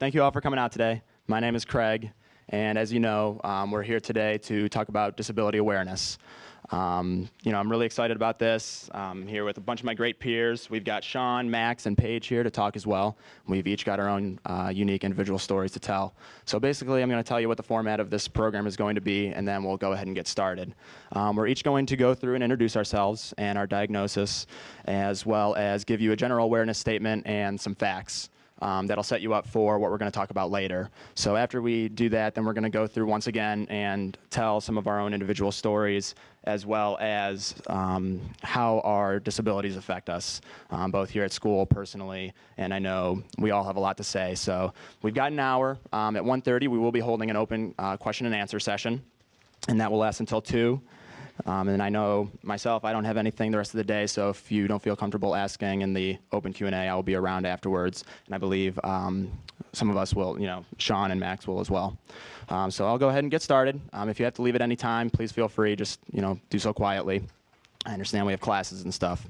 thank you all for coming out today. My name is Craig, and as you know, we're here today to talk about disability awareness. I'm really excited about this. I'm here with a bunch of my great peers. We've got Sean, Max, and Paige here to talk as well. We've each got our own unique individual stories to tell. So basically, I'm going to tell you what the format of this program is going to be, and then we'll go ahead and get started. We're each going to go through and introduce ourselves and our diagnosis, as well as give you a general awareness statement and some facts. That'll set you up for what we're going to talk about later. So after we do that, then we're going to go through once again and tell some of our own individual stories, as well as how our disabilities affect us, both here at school, personally, and I know we all have a lot to say. So we've got an hour. At 1:30, we will be holding an open question and answer session, and that will last until 2. And I know myself, I don't have anything the rest of the day, so if you don't feel comfortable asking in the open Q&A, I will be around afterwards. And I believe some of us will, Sean and Max will as well. So I'll go ahead and get started. If you have to leave at any time, please feel free. Just, do so quietly. I understand we have classes and stuff.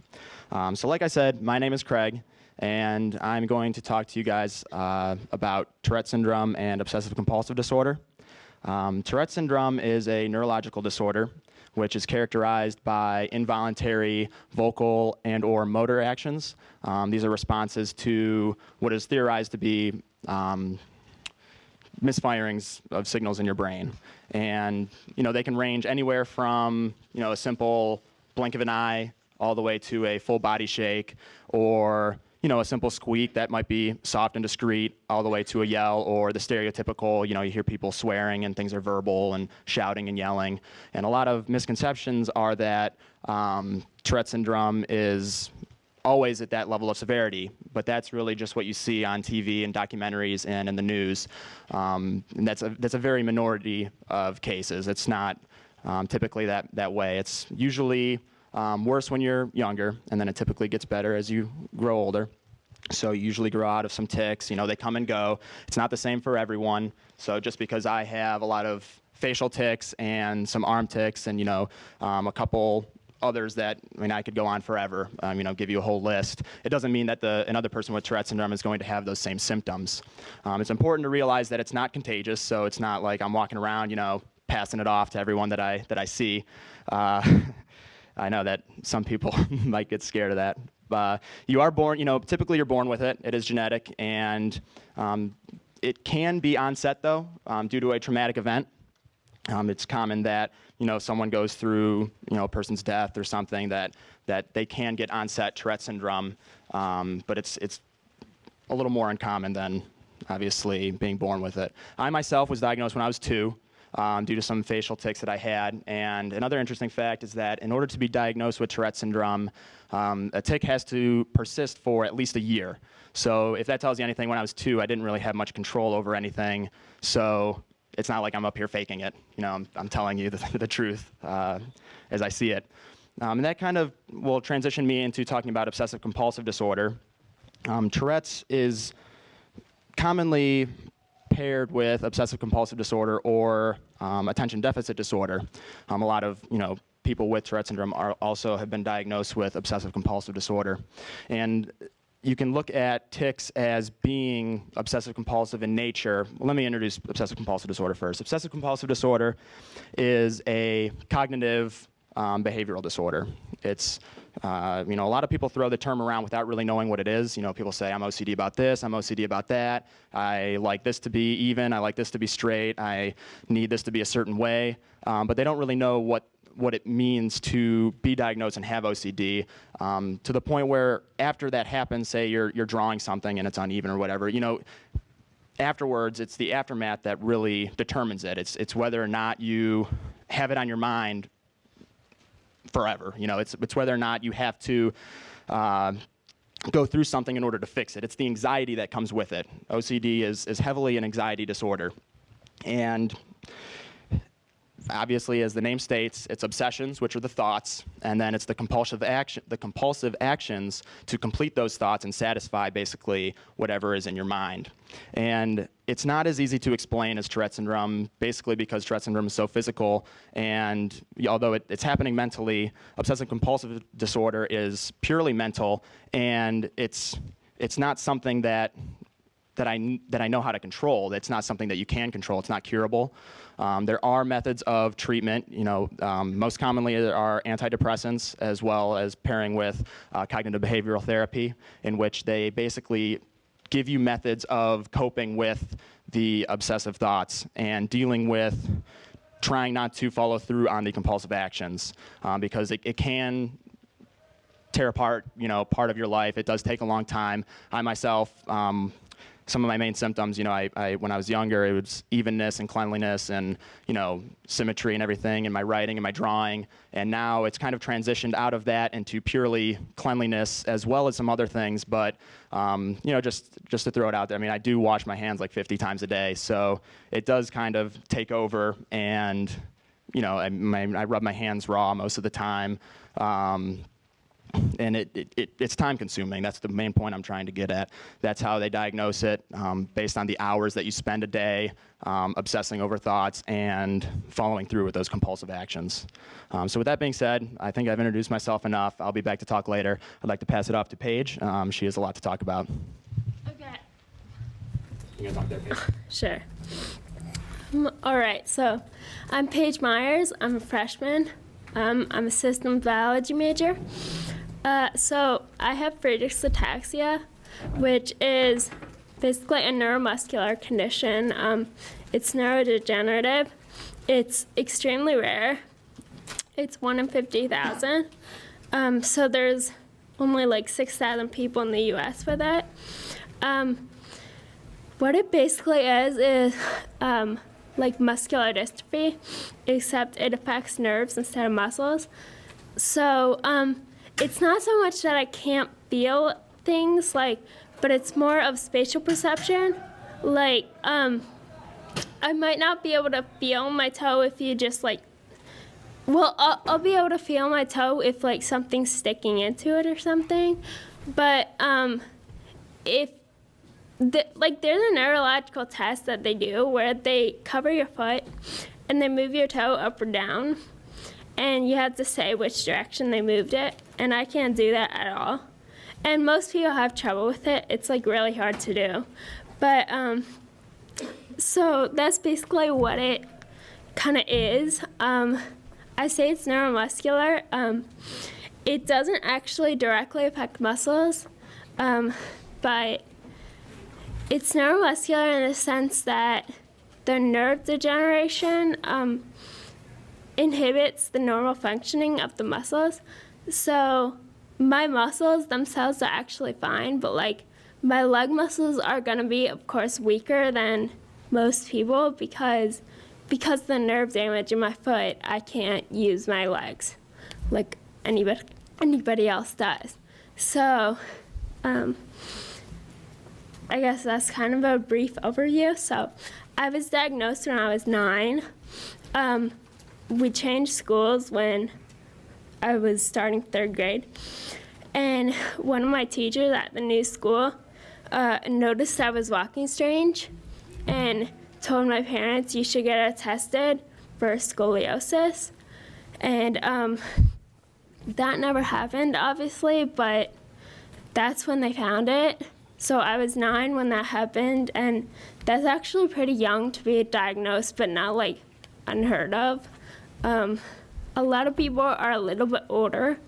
So like I said, my name is Craig, and I'm going to talk to you guys about Tourette syndrome and obsessive compulsive disorder. Tourette syndrome is a neurological disorder which is characterized by involuntary vocal and or motor actions. These are responses to what is theorized to be misfirings of signals in your brain. And they can range anywhere from a simple blink of an eye all the way to a full body shake, or a simple squeak that might be soft and discreet, all the way to a yell, or the stereotypical, you hear people swearing and things are verbal and shouting and yelling. And a lot of misconceptions are that Tourette syndrome is always at that level of severity, but that's really just what you see on TV and documentaries and in the news. And that's a very minority of cases. It's not typically that way. It's usually worse when you're younger, and then it typically gets better as you grow older. So you usually grow out of some tics. They come and go. It's not the same for everyone. So just because I have a lot of facial tics and some arm tics and, a couple others that, I could go on forever, give you a whole list. It doesn't mean that another person with Tourette syndrome is going to have those same symptoms. It's important to realize that it's not contagious, so it's not like I'm walking around, passing it off to everyone that I see. I know that some people might get scared of that. You are born, typically you're born with it. It is genetic, and it can be onset, though, due to a traumatic event. It's common that, someone goes through, a person's death or something that they can get onset Tourette syndrome, but it's a little more uncommon than, obviously, being born with it. I myself was diagnosed when I was 2. Due to some facial tics that I had. And another interesting fact is that in order to be diagnosed with Tourette syndrome, a tic has to persist for at least a year. So if that tells you anything, when I was 2, I didn't really have much control over anything. So it's not like I'm up here faking it. I'm telling you the truth as I see it. And that kind of will transition me into talking about obsessive compulsive disorder. Tourette's is commonly paired with obsessive compulsive disorder or attention deficit disorder. A lot of people with Tourette syndrome also have been diagnosed with obsessive compulsive disorder. And you can look at tics as being obsessive compulsive in nature. Well, let me introduce obsessive compulsive disorder first. Obsessive compulsive disorder is a cognitive behavioral disorder. It's a lot of people throw the term around without really knowing what it is. People say, I'm OCD about this, I'm OCD about that. I like this to be even, I like this to be straight, I need this to be a certain way. But they don't really know what it means to be diagnosed and have OCD, to the point where after that happens, say you're drawing something and it's uneven or whatever, afterwards, it's the aftermath that really determines it. It's whether or not you have it on your mind forever. It's whether or not you have to go through something in order to fix it. It's the anxiety that comes with it. OCD is heavily an anxiety disorder. And obviously, as the name states, it's obsessions, which are the thoughts, and then it's the compulsive actions to complete those thoughts and satisfy basically whatever is in your mind. And it's not as easy to explain as Tourette syndrome, basically because Tourette syndrome is so physical, and although it's happening mentally, obsessive compulsive disorder is purely mental, and it's not something that that I know how to control. It's not something that you can control. It's not curable. There are methods of treatment. Most commonly there are antidepressants, as well as pairing with cognitive behavioral therapy, in which they basically give you methods of coping with the obsessive thoughts and dealing with trying not to follow through on the compulsive actions, because it can tear apart, part of your life. It does take a long time. I myself, some of my main symptoms, I when I was younger, it was evenness and cleanliness and, symmetry and everything in my writing and my drawing. And now it's kind of transitioned out of that into purely cleanliness, as well as some other things. But, just to throw it out there, I do wash my hands like 50 times a day. So it does kind of take over, and, I rub my hands raw most of the time. And it's time consuming. That's the main point I'm trying to get at. That's how they diagnose it, based on the hours that you spend a day obsessing over thoughts and following through with those compulsive actions. So with that being said, I think I've introduced myself enough. I'll be back to talk later. I'd like to pass it off to Paige. She has a lot to talk about. Okay. You gonna talk there, Paige? Sure. All right, so I'm Paige Myers. I'm a freshman. I'm a systems biology major. So I have Friedreich's ataxia, which is basically a neuromuscular condition. It's neurodegenerative. It's extremely rare. It's 1 in 50,000. So there's only like 6,000 people in the U.S. with it. What it basically is like muscular dystrophy, except it affects nerves instead of muscles. So it's not so much that I can't feel things, but it's more of spatial perception. I might not be able to feel my toe if you just I'll be able to feel my toe if something's sticking into it or something. But if there's a neurological test that they do where they cover your foot and they move your toe up or down, and you have to say which direction they moved it, and I can't do that at all. And most people have trouble with it. It's really hard to do. But so that's basically what it kind of is. I say it's neuromuscular. It doesn't actually directly affect muscles, but it's neuromuscular in the sense that the nerve degeneration inhibits the normal functioning of the muscles. So my muscles themselves are actually fine, but my leg muscles are gonna be, of course, weaker than most people because the nerve damage in my foot, I can't use my legs like anybody else does. So I guess that's kind of a brief overview. So I was diagnosed when I was 9. We changed schools when I was starting 3rd grade. And one of my teachers at the new school noticed I was walking strange and told my parents, you should get it tested for scoliosis. And that never happened, obviously, but that's when they found it. So I was 9 when that happened, and that's actually pretty young to be diagnosed, but not unheard of. A lot of people are a little bit older,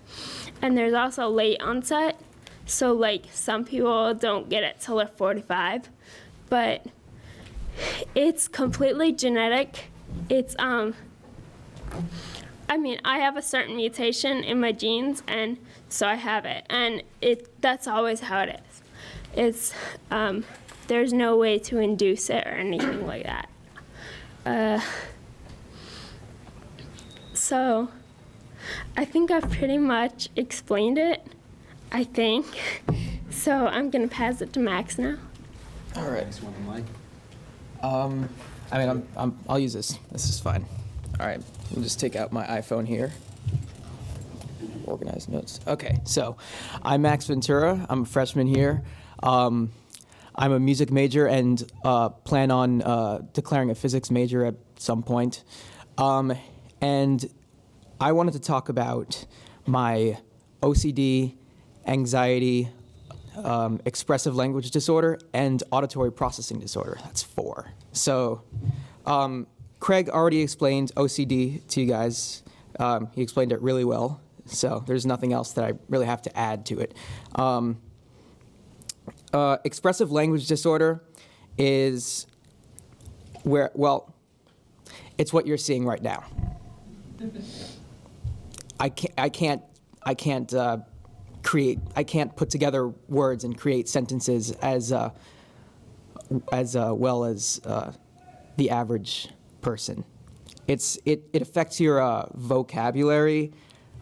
and there's also late onset. So some people don't get it till they're 45, but it's completely genetic. It's I have a certain mutation in my genes, and so I have it, and that's always how it is. It's there's no way to induce it or anything like that. So I think I've pretty much explained it, I think. So I'm gonna pass it to Max now. All right. I'll use this. This is fine. All right. I'll just take out my iPhone here. Organize notes. Okay. So, I'm Max Ventura. I'm a freshman here. I'm a music major and plan on declaring a physics major at some point. And I wanted to talk about my OCD, anxiety, expressive language disorder, and auditory processing disorder. That's 4. So Craig already explained OCD to you guys. He explained it really well. So there's nothing else that I really have to add to it. Expressive language disorder is where, well, it's what you're seeing right now. I can't put together words and create sentences as well as the average person. It affects your vocabulary.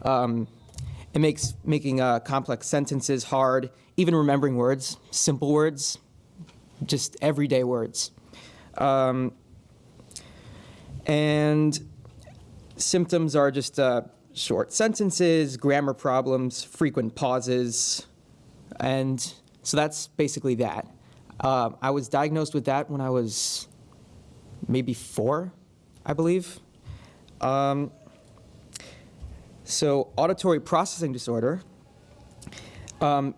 It makes making complex sentences hard. Even remembering words, simple words, just everyday words. And symptoms are just short sentences, grammar problems, frequent pauses, and so that's basically that. I was diagnosed with that when I was maybe 4, I believe. So auditory processing disorder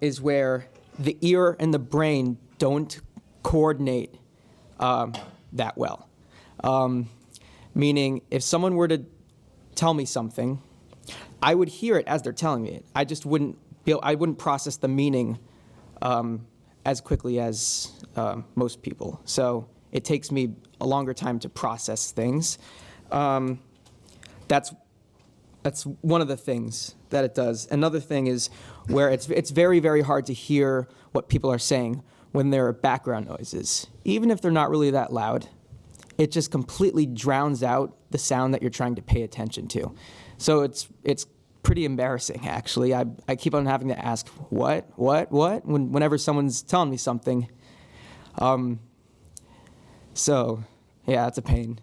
is where the ear and the brain don't coordinate that well. Meaning, if someone were to tell me something, I would hear it as they're telling me it. I just wouldn't process the meaning as quickly as most people. So it takes me a longer time to process things. That's one of the things that it does. Another thing is where it's very, very hard to hear what people are saying when there are background noises. Even if they're not really that loud, it just completely drowns out the sound that you're trying to pay attention to. So it's pretty embarrassing, actually. I keep on having to ask, what, whenever someone's telling me something. So, yeah, it's a pain.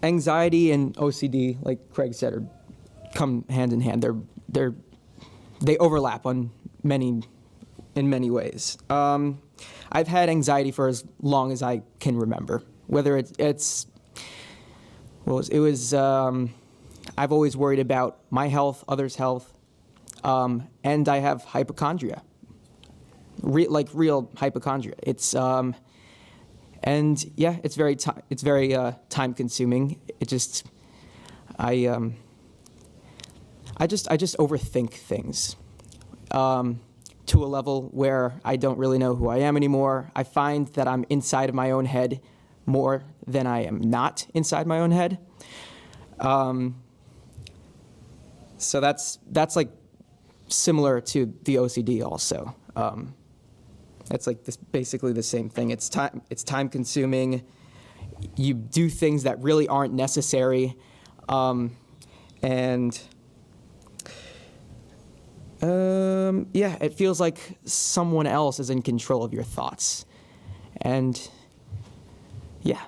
Anxiety and OCD, like Craig said, come hand in hand. They overlap in many ways. I've had anxiety for as long as I can remember. Whether I've always worried about my health, others' health, and I have hypochondria, real hypochondria. It's and yeah, it's very time consuming. I just overthink things to a level where I don't really know who I am anymore. I find that I'm inside of my own head more than I am not inside my own head. So that's like similar to the OCD also. It's like basically the same thing. It's time consuming. You do things that really aren't necessary, and yeah, it feels like someone else is in control of your thoughts, and yeah.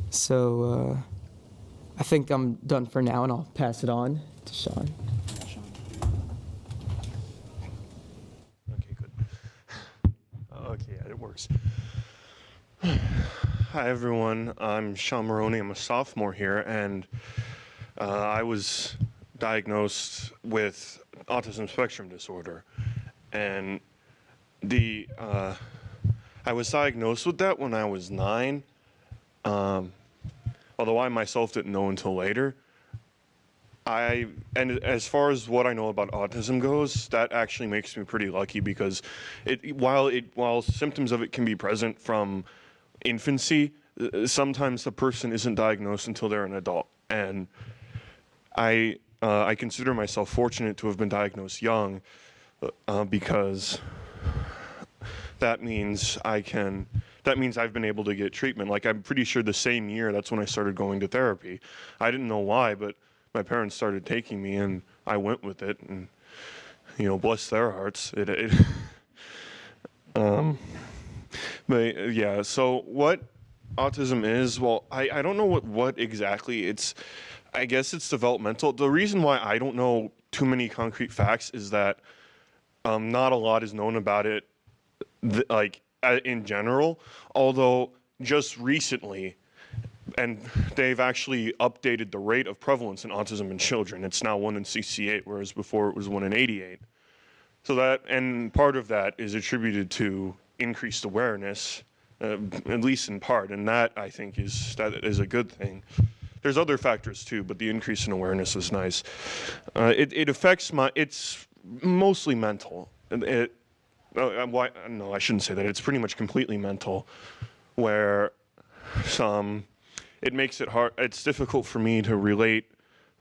So I think I'm done for now, and I'll pass it on to Sean. Okay, good. Okay, yeah, it works. Hi, everyone. I'm Sean Maroney. I'm a sophomore here, and I was diagnosed with autism spectrum disorder. And I was diagnosed with that when I was 9, although I myself didn't know until later. And as far as what I know about autism goes, that actually makes me pretty lucky because while symptoms of it can be present from infancy, sometimes the person isn't diagnosed until they're an adult. And I consider myself fortunate to have been diagnosed young because that means I've been able to get treatment. Like, I'm pretty sure the same year, that's when I started going to therapy. I didn't know why, but my parents started taking me, and I went with it, and, bless their hearts. But yeah, so what autism is, well, I don't know what exactly it's. I guess it's developmental. The reason why I don't know too many concrete facts is that not a lot is known about it, in general. Although just recently, and they've actually updated the rate of prevalence in autism in children. It's now 1 in 68, whereas before it was 1 in 88. So that, and part of that is attributed to increased awareness, at least in part, and that I think is a good thing. There's other factors too, but the increase in awareness is nice. It affects it's mostly mental. No, I shouldn't say that. It's pretty much completely mental, where it makes it hard. It's difficult for me to relate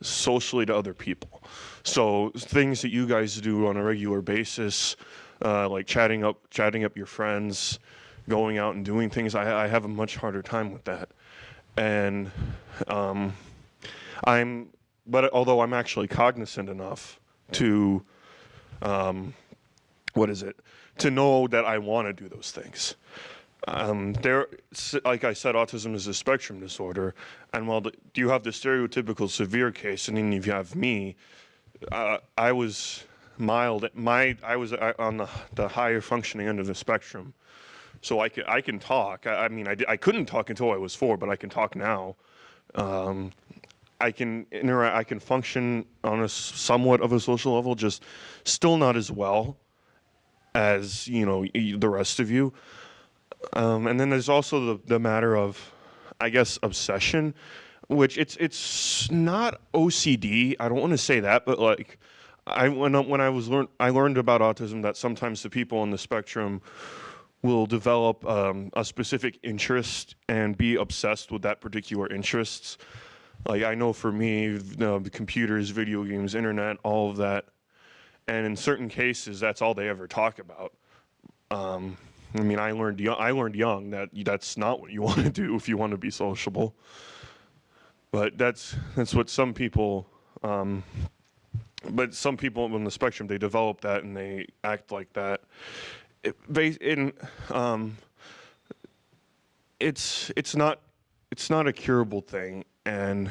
socially to other people. So things that you guys do on a regular basis, like chatting up your friends, going out and doing things, I have a much harder time with that. And but although I'm actually cognizant enough to, to know that I want to do those things. Like I said, autism is a spectrum disorder, and while you have the stereotypical severe case, and then you have me, I was mild. I was on the higher functioning end of the spectrum, so I can talk. I couldn't talk until I was 4, but I can talk now. I can interact. I can function on a somewhat of a social level, just still not as well as the rest of you. And then there's also the matter of, I guess, obsession, which it's not OCD. I don't want to say that, but like I learned about autism that sometimes the people on the spectrum will develop a specific interest and be obsessed with that particular interests. Like I know for me, the computers, video games, internet, all of that, and in certain cases, that's all they ever talk about. I learned young that that's not what you want to do if you want to be sociable. But that's what some people. But some people on the spectrum, they develop that and they act like that. It's not a curable thing. And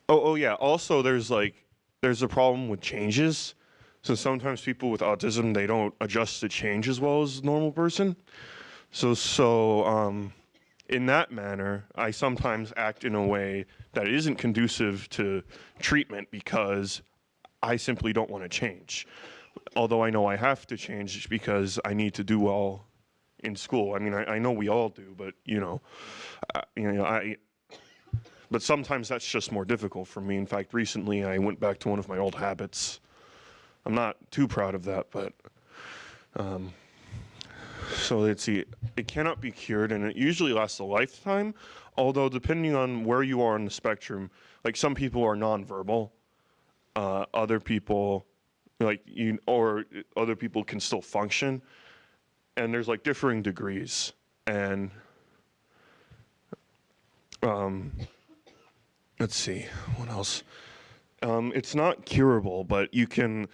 yeah. Also, there's a problem with changes. So sometimes people with autism, they don't adjust to change as well as a normal person. So in that manner, I sometimes act in a way that isn't conducive to treatment because I simply don't want to change. Although I know I have to change because I need to do well in school. I know we all do, but but sometimes that's just more difficult for me. In fact, recently I went back to one of my old habits. I'm not too proud of that, but so let's see. It cannot be cured, and it usually lasts a lifetime. Although depending on where you are on the spectrum, like some people are nonverbal, other people or other people can still function, and there's like differing degrees. And let's see what else. It's not curable, but you can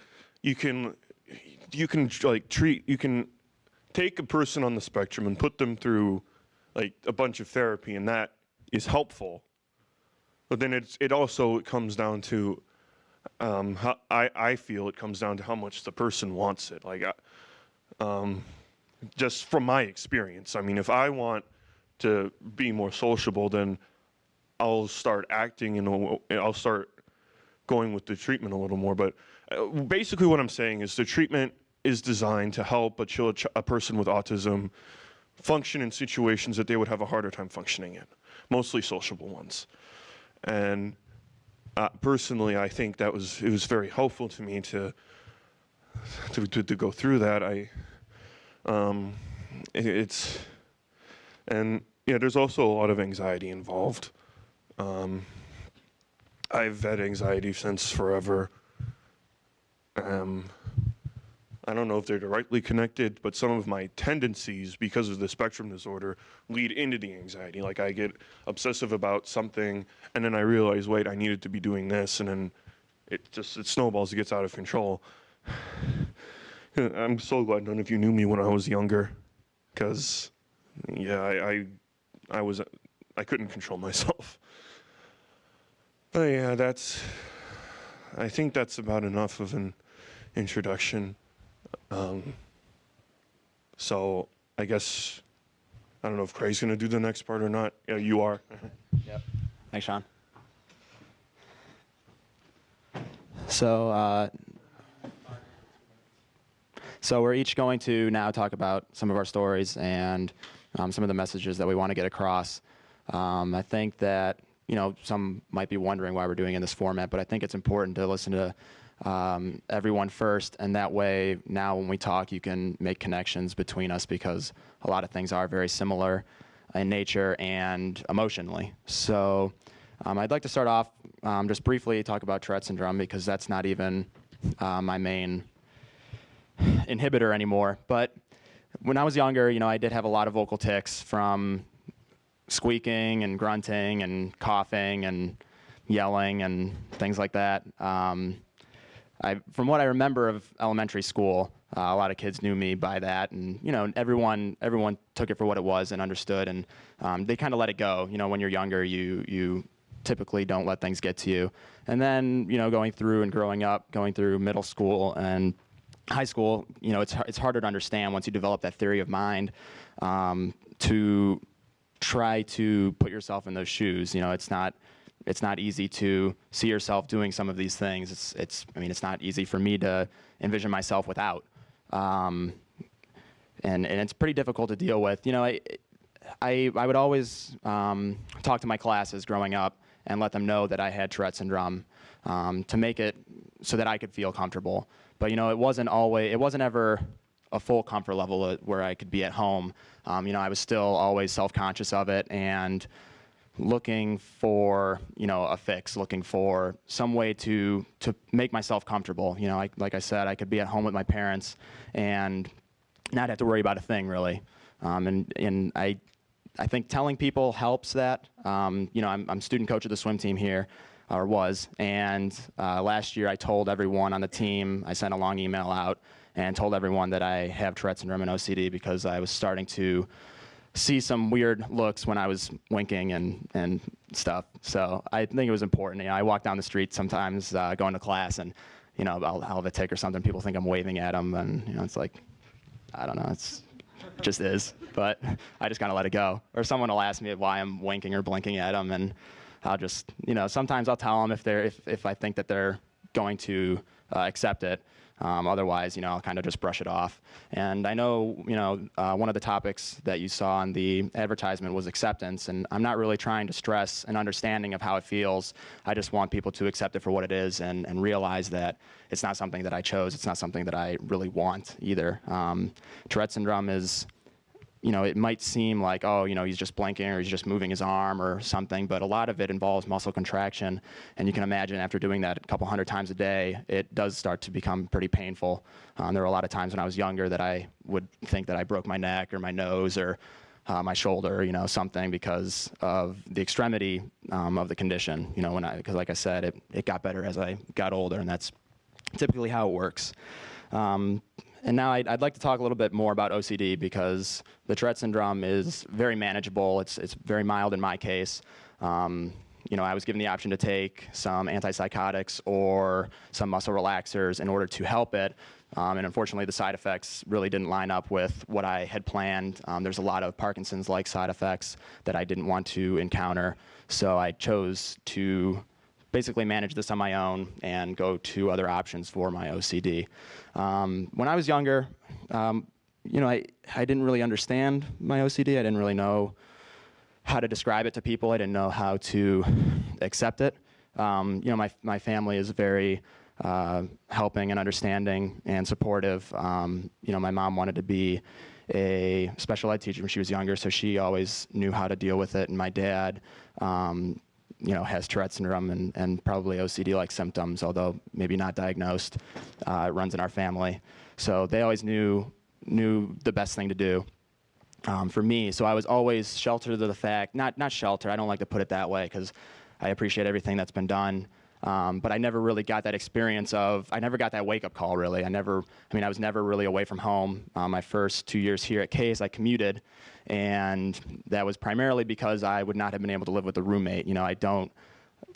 take a person on the spectrum and put them through like a bunch of therapy, and that is helpful. But then it also comes down to how I feel it comes down to how much the person wants it. Like just from my experience, if I want to be more sociable, then I'll start acting I'll start going with the treatment a little more. But basically what I'm saying is the treatment is designed to help a person with autism function in situations that they would have a harder time functioning in, mostly sociable ones. And personally, I think it was very helpful to me to go through that. There's also a lot of anxiety involved. I've had anxiety since forever. I don't know if they're directly connected, but some of my tendencies, because of the spectrum disorder, lead into the anxiety. Like I get obsessive about something, and then I realize, wait, I needed to be doing this, and then it snowballs, it gets out of control. I'm so glad none of you knew me when I was younger, because, yeah, I couldn't control myself. But yeah, I think that's about enough of an introduction. So I guess I don't know if Craig's going to do the next part or not. Yeah, you are. Yep. Thanks, Sean. So we're each going to now talk about some of our stories and some of the messages that we want to get across. I think that, some might be wondering why we're doing it in this format, but I think it's important to listen to everyone first, and that way now when we talk you can make connections between us, because a lot of things are very similar in nature and emotionally. So I'd like to start off just briefly talk about Tourette syndrome, because that's not even my main inhibitor anymore. But when I was younger, I did have a lot of vocal tics, from squeaking and grunting and coughing and yelling and things like that. From what I remember of elementary school, a lot of kids knew me by that, and everyone took it for what it was and understood, and they kind of let it go. When you're younger, you typically don't let things get to you. And then going through and growing up, going through middle school and high school, it's harder to understand once you develop that theory of mind, to try to put yourself in those shoes. It's not easy to see yourself doing some of these things. It's not easy for me to envision myself without. And it's pretty difficult to deal with. I would always talk to my classes growing up and let them know that I had Tourette syndrome, to make it so that I could feel comfortable. But it wasn't ever a full comfort level where I could be at home. I was still always self-conscious of it and looking for a fix, looking for some way to make myself comfortable. Like I said, I could be at home with my parents and not have to worry about a thing really. And I think telling people helps that. I'm student coach of the swim team here, or was, and last year I told everyone on the team, I sent a long email out and told everyone that I have Tourette syndrome and OCD, because I was starting to see some weird looks when I was winking and stuff. So I think it was important. I walk down the street sometimes going to class, and I'll have a tic or something. People think I'm waving at them, and it's like, I don't know, it just is. But I just kind of let it go. Or someone will ask me why I'm winking or blinking at them, and I'll just, sometimes I'll tell them if I think that they're going to accept it. Otherwise, I'll kind of just brush it off. And I know, one of the topics that you saw in the advertisement was acceptance, and I'm not really trying to stress an understanding of how it feels. I just want people to accept it for what it is and realize that it's not something that I chose. It's not something that I really want either. Tourette syndrome is, it might seem like, he's just blinking or he's just moving his arm or something, but a lot of it involves muscle contraction. And you can imagine after doing that a couple hundred times a day, it does start to become pretty painful. There were a lot of times when I was younger that I would think that I broke my neck or my nose or my shoulder, something, because of the extremity of the condition. Because like I said, it got better as I got older, and that's typically how it works. And now I'd like to talk a little bit more about OCD, because the Tourette syndrome is very manageable. It's very mild in my case. I was given the option to take some antipsychotics or some muscle relaxers in order to help it. And unfortunately, the side effects really didn't line up with what I had planned. There's a lot of Parkinson's-like side effects that I didn't want to encounter. So I chose to basically manage this on my own and go to other options for my OCD. When I was younger, I didn't really understand my OCD. I didn't really know how to describe it to people. I didn't know how to accept it. My family is very helping and understanding and supportive. My mom wanted to be a special ed teacher when she was younger, so she always knew how to deal with it. And my dad, has Tourette syndrome and probably OCD-like symptoms, although maybe not diagnosed. It runs in our family. So they always knew the best thing to do for me. So I was always sheltered to the fact, not shelter, I don't like to put it that way, because I appreciate everything that's been done. But I never really got that experience I never got that wake-up call, really. I was never really away from home. My first 2 years here at Case, I commuted, and that was primarily because I would not have been able to live with a roommate. I don't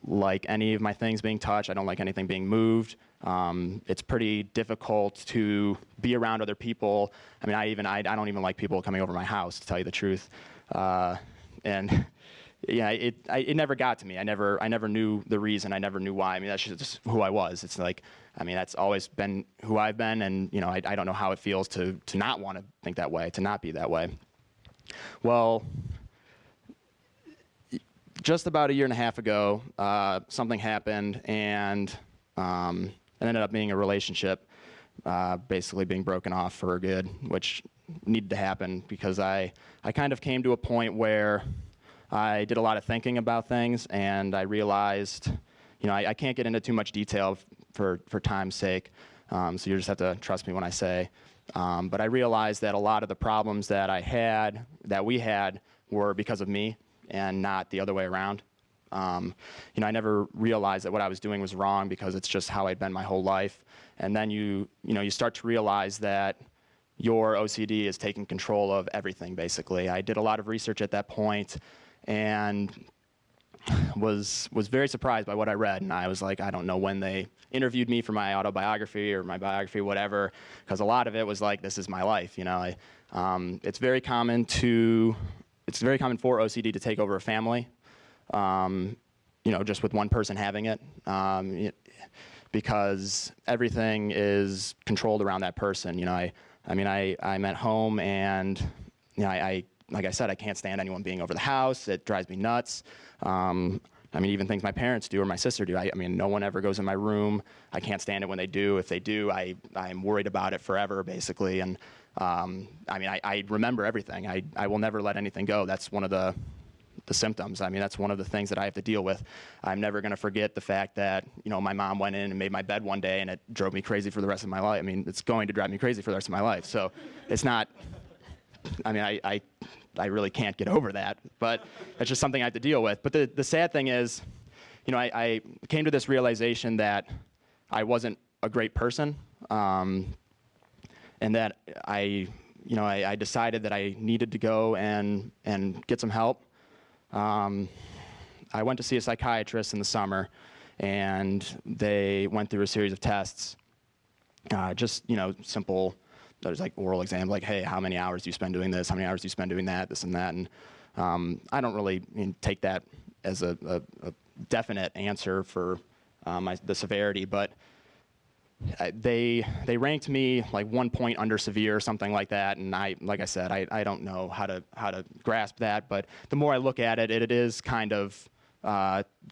like any of my things being touched. I don't like anything being moved. It's pretty difficult to be around other people. I don't even like people coming over my house, to tell you the truth. And yeah, it never got to me. I never knew the reason. I never knew why. I mean, that's just who I was. It's like, I mean, that's always been who I've been, and you know, I don't know how it feels to not want to think that way, to not be that way. Well, just about a year and a half ago, something happened, and it ended up being a relationship, basically being broken off for good, which needed to happen because I kind of came to a point where I did a lot of thinking about things, and I realized, you know, I can't get into too much detail for time's sake, so you just have to trust me when I say. But I realized that a lot of the problems that we had, were because of me and not the other way around. You know, I never realized that what I was doing was wrong because it's just how I'd been my whole life. And then you start to realize that your OCD is taking control of everything, basically. I did a lot of research at that point and was very surprised by what I read. And I was like, I don't know when they interviewed me for my autobiography or my biography, whatever, because a lot of it was like, this is my life. You know, it's very common for OCD to take over a family. You know, just with one person having it, because everything is controlled around that person. You know, I'm at home, and you know, like I said, I can't stand anyone being over the house. It drives me nuts. I mean, even things my parents do or my sister do. I mean, no one ever goes in my room. I can't stand it when they do. If they do, I'm worried about it forever, basically. And I mean, I remember everything. I will never let anything go. That's one of the symptoms. I mean, that's one of the things that I have to deal with. I'm never going to forget the fact that, you know, my mom went in and made my bed one day, and it drove me crazy for the rest of my life. I mean, it's going to drive me crazy for the rest of my life. So it's not, I mean, I really can't get over that, but it's just something I have to deal with. But the sad thing is, you know, I came to this realization that I wasn't a great person, and that I decided that I needed to go and get some help. I went to see a psychiatrist in the summer, and they went through a series of tests, just, you know, simple. There's like oral exams, like, hey, how many hours do you spend doing this? How many hours do you spend doing that? This and that. And I don't really take that as a definite answer for the severity, but they ranked me like 1 point under severe, something like that. And like I said, I don't know how to grasp that. But the more I look at it, it is kind of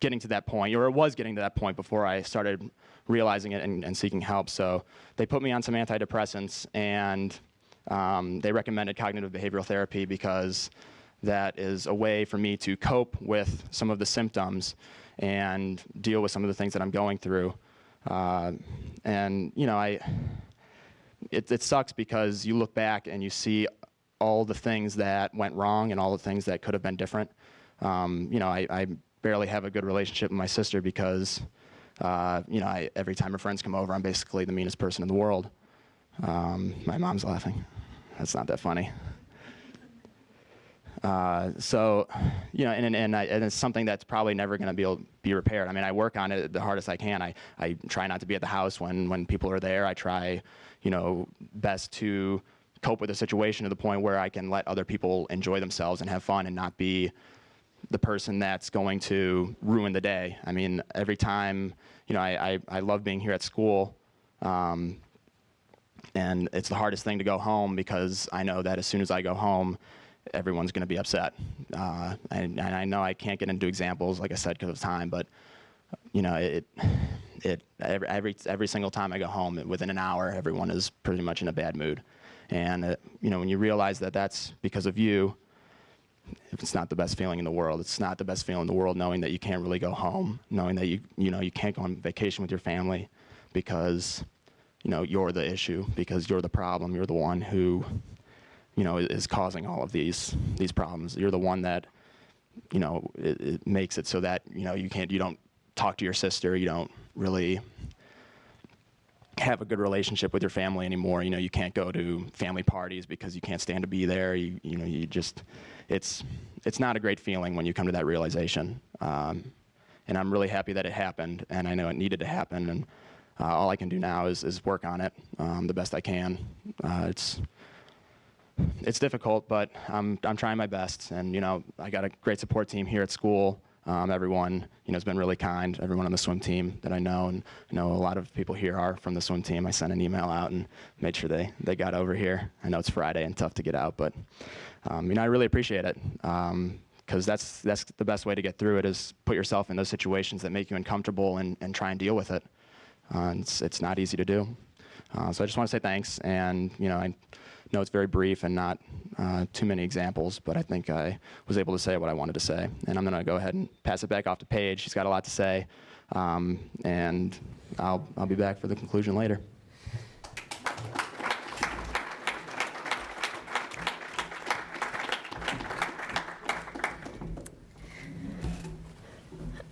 getting to that point, or it was getting to that point before I started realizing it and seeking help. So they put me on some antidepressants, and they recommended cognitive behavioral therapy because that is a way for me to cope with some of the symptoms and deal with some of the things that I'm going through. And you know, it sucks because you look back and you see all the things that went wrong and all the things that could have been different. You know, I barely have a good relationship with my sister because, you know, every time her friends come over, I'm basically the meanest person in the world. My mom's laughing. That's not that funny. So, you know, and it's something that's probably never going to be repaired. I mean, I work on it the hardest I can. I try not to be at the house when people are there. I try, you know, best to cope with the situation to the point where I can let other people enjoy themselves and have fun and not be the person that's going to ruin the day. I mean, every time, you know, I love being here at school, and it's the hardest thing to go home because I know that as soon as I go home, everyone's going to be upset. And I know I can't get into examples, like I said, because of time, but you know, every single time I go home, within an hour, everyone is pretty much in a bad mood. And you know, when you realize that that's because of you, it's not the best feeling in the world. It's not the best feeling in the world knowing that you can't really go home, knowing that you can't go on vacation with your family because, you know, you're the issue, because you're the problem. You're the one who, you know, is causing all of these problems. You're the one that, you know, it makes it so that, you know, you don't talk to your sister. You don't really have a good relationship with your family anymore. You know, you can't go to family parties because you can't stand to be there. You know, you just, it's not a great feeling when you come to that realization. And I'm really happy that it happened, and I know it needed to happen. And all I can do now is work on it the best I can. it's difficult, but I'm trying my best. And, I got a great support team here at school. Everyone, has been really kind. Everyone on the swim team that I know, and I know a lot of people here are from the swim team. I sent an email out and made sure they got over here. I know it's Friday and tough to get out, but, I really appreciate it. Because that's the best way to get through it, is put yourself in those situations that make you uncomfortable and try and deal with it. It's not easy to do. So I just want to say thanks, and I know it's very brief and not too many examples, but I think I was able to say what I wanted to say. And I'm going to go ahead and pass it back off to Paige. She's got a lot to say, and I'll be back for the conclusion later.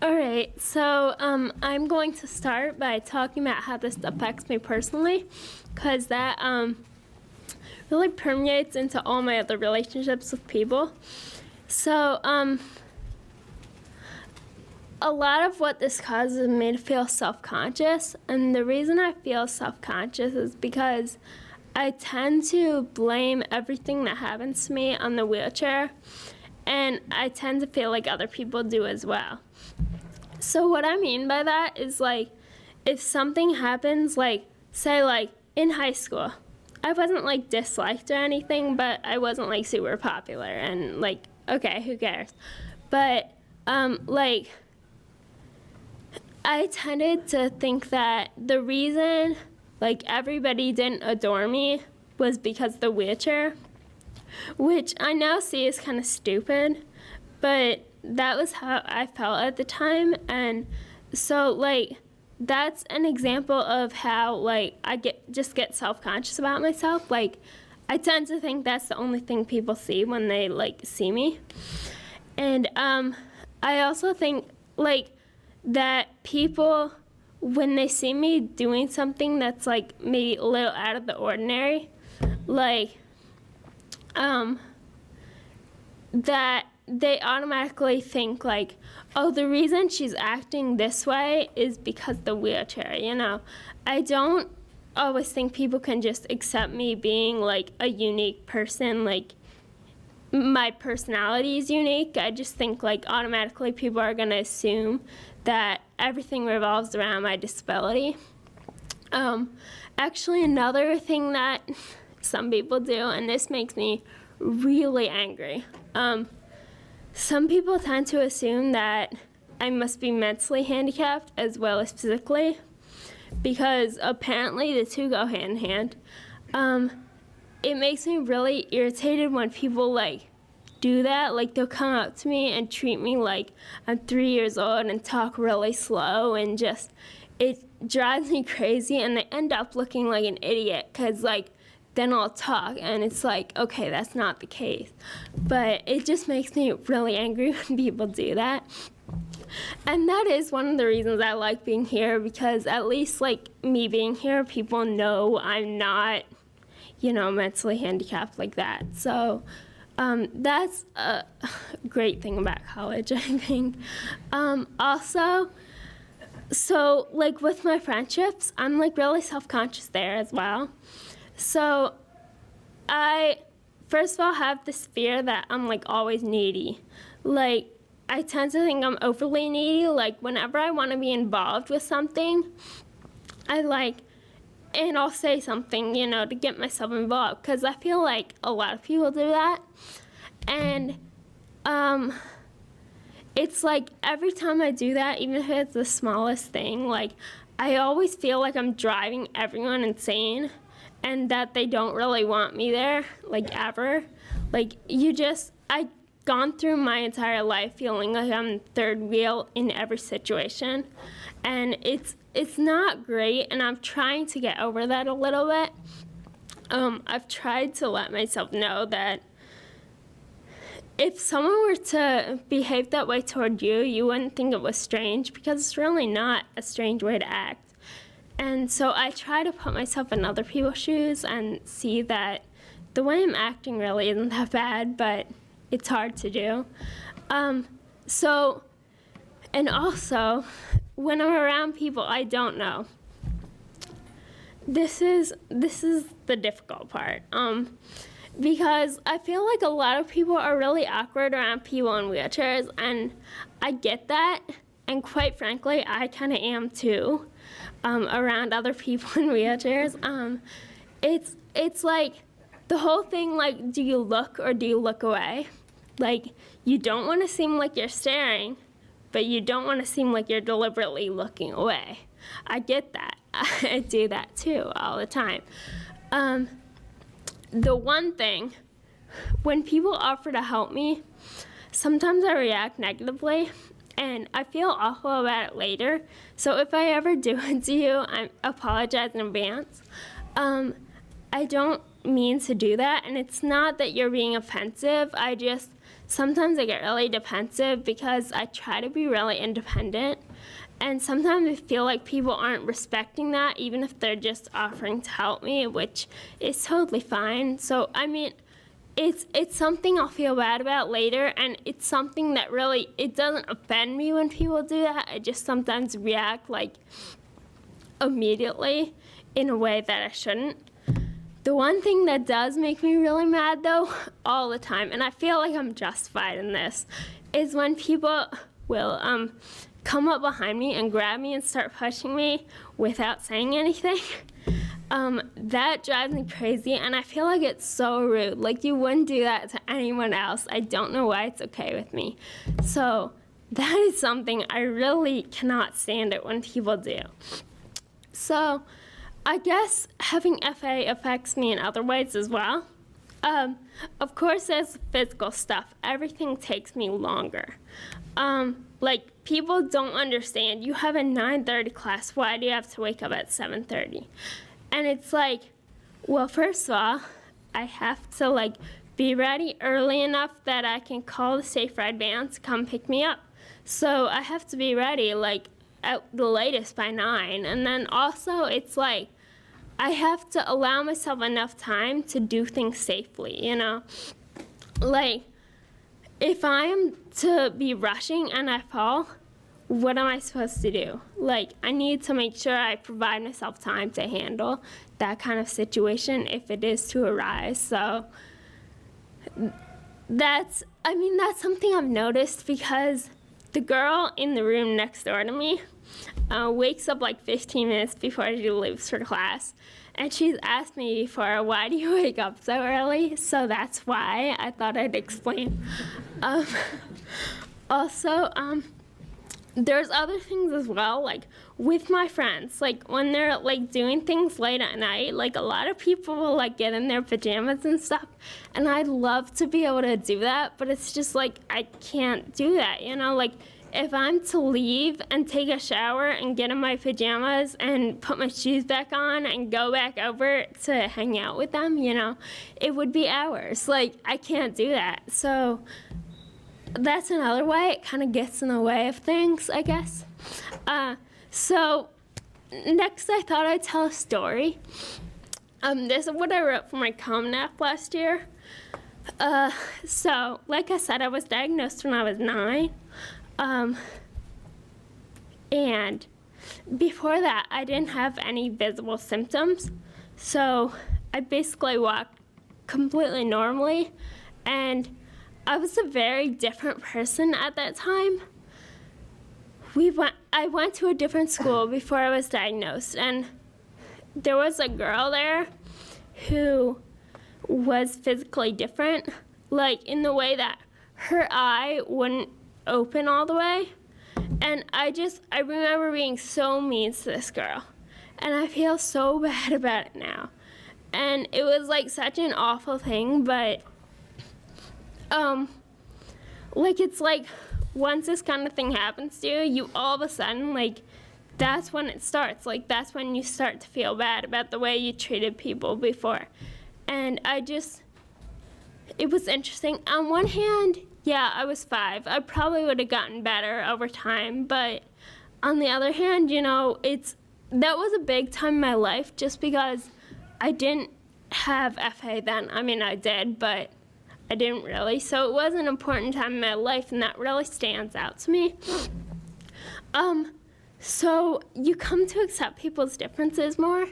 All right, so I'm going to start by talking about how this affects me personally, because that really permeates into all my other relationships with people. So a lot of what this causes me to feel self-conscious, and the reason I feel self-conscious is because I tend to blame everything that happens to me on the wheelchair, and I tend to feel like other people do as well. So what I mean by that is, like, if something happens, like, say, like, in high school, I wasn't, like, disliked or anything, but I wasn't, like, super popular, and, like, okay, who cares? But, like, I tended to think that the reason, like, everybody didn't adore me was because of the wheelchair, which I now see is kind of stupid, but that was how I felt at the time. And so, like, that's an example of how, like, I just get self-conscious about myself. Like, I tend to think that's the only thing people see when they, like, see me. And I also think, like, that people, when they see me doing something that's, like, maybe a little out of the ordinary, like, that they automatically think, like, oh, the reason she's acting this way is because of the wheelchair, I don't always think people can just accept me being, like, a unique person, like, my personality is unique. I just think, like, automatically people are going to assume that everything revolves around my disability. Actually, another thing that some people do, and this makes me really angry, some people tend to assume that I must be mentally handicapped as well as physically, because apparently the two go hand in hand. It makes me really irritated when people, like, do that. Like, they'll come up to me and treat me like I'm 3 years old and talk really slow, and just, it drives me crazy, and they end up looking like an idiot, because, like, then I'll talk, and it's like, okay, that's not the case. But it just makes me really angry when people do that. And that is one of the reasons I like being here, because at least, like, me being here, people know I'm not, mentally handicapped like that. So that's a great thing about college, I think. Also, so, like, with my friendships, I'm, like, really self-conscious there as well. So I, first of all, have this fear that I'm, like, always needy. Like, I tend to think I'm overly needy. Like, whenever I want to be involved with something, and I'll say something, to get myself involved, because I feel like a lot of people do that. And it's like every time I do that, even if it's the smallest thing, like, I always feel like I'm driving everyone insane, and that they don't really want me there, like, ever. Like, I've gone through my entire life feeling like I'm third wheel in every situation, and it's not great, and I'm trying to get over that a little bit. I've tried to let myself know that if someone were to behave that way toward you, you wouldn't think it was strange, because it's really not a strange way to act. And so I try to put myself in other people's shoes and see that the way I'm acting really isn't that bad, but it's hard to do. And also, when I'm around people I don't know, this is the difficult part. because I feel like a lot of people are really awkward around people in wheelchairs, and I get that. And quite frankly, I kind of am too, around other people in wheelchairs. It's like the whole thing, like, do you look or do you look away? Like, you don't want to seem like you're staring, but you don't want to seem like you're deliberately looking away. I get that. I do that too all the time. The one thing, when people offer to help me, sometimes I react negatively, and I feel awful about it later. So if I ever do it to you, I apologize in advance. I don't mean to do that, and it's not that you're being offensive. Sometimes I get really defensive because I try to be really independent, and sometimes I feel like people aren't respecting that, even if they're just offering to help me, which is totally fine. So, I mean, it's something I'll feel bad about later, and it's something that really, it doesn't offend me when people do that. I just sometimes react, like, immediately in a way that I shouldn't. The one thing that does make me really mad, though, all the time, and I feel like I'm justified in this, is when people will come up behind me and grab me and start pushing me without saying anything. That drives me crazy, and I feel like it's so rude. Like, you wouldn't do that to anyone else. I don't know why it's okay with me. So that is something I really cannot stand it when people do. So I guess having FA affects me in other ways as well. Of course, there's physical stuff. Everything takes me longer. Like, people don't understand. You have a 9:30 class. Why do you have to wake up at 7:30? And it's like, well, first of all, I have to, like, be ready early enough that I can call the Safe Ride van to come pick me up. So I have to be ready, like, at the latest by 9. And then also, it's like, I have to allow myself enough time to do things safely, you know? Like, if I am to be rushing and I fall, what am I supposed to do? Like, I need to make sure I provide myself time to handle that kind of situation if it is to arise. So that's something I've noticed, because the girl in the room next door to me wakes up like 15 minutes before she leaves for class. And she's asked me before, why do you wake up so early? So that's why I thought I'd explain. Also, there's other things as well, like with my friends, like when they're like doing things late at night, like a lot of people will like get in their pajamas and stuff, and I'd love to be able to do that, but it's just like I can't do that, you know? Like, if I'm to leave and take a shower and get in my pajamas and put my shoes back on and go back over to hang out with them, you know, it would be hours. Like, I can't do that. So that's another way it kind of gets in the way of things, I guess. So next, I thought I'd tell a story. This is what I wrote for my Common App last year. So, like I said, I was diagnosed when I was 9. And before that, I didn't have any visible symptoms. So I basically walked completely normally, and I was a very different person at that time. I went to a different school before I was diagnosed, and there was a girl there who was physically different, like in the way that her eye wouldn't open all the way. And I remember being so mean to this girl, and I feel so bad about it now. And it was like such an awful thing, but like, it's like once this kind of thing happens to you, you all of a sudden, like, that's when it starts. Like, that's when you start to feel bad about the way you treated people before. And it was interesting. On one hand, yeah, I was 5. I probably would have gotten better over time, but on the other hand, you know, that was a big time in my life just because I didn't have FA then. I mean, I did, but I didn't really. So it was an important time in my life, and that really stands out to me. So you come to accept people's differences more.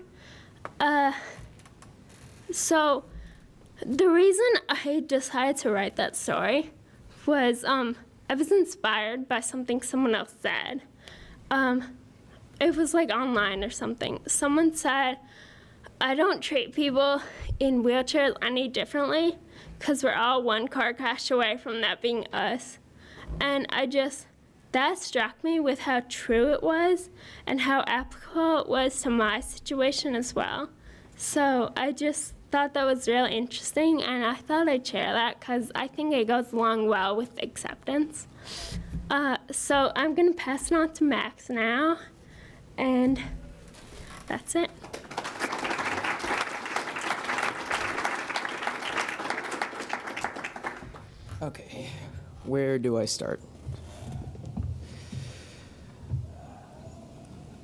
So The reason I decided to write that story was I was inspired by something someone else said. It was like online or something. Someone said, I don't treat people in wheelchairs any differently because we're all one car crash away from that being us. And that struck me with how true it was and how applicable it was to my situation as well. So I just thought that was really interesting, and I thought I'd share that because I think it goes along well with acceptance. So I'm going to pass it on to Max now, and that's it. Okay, where do I start?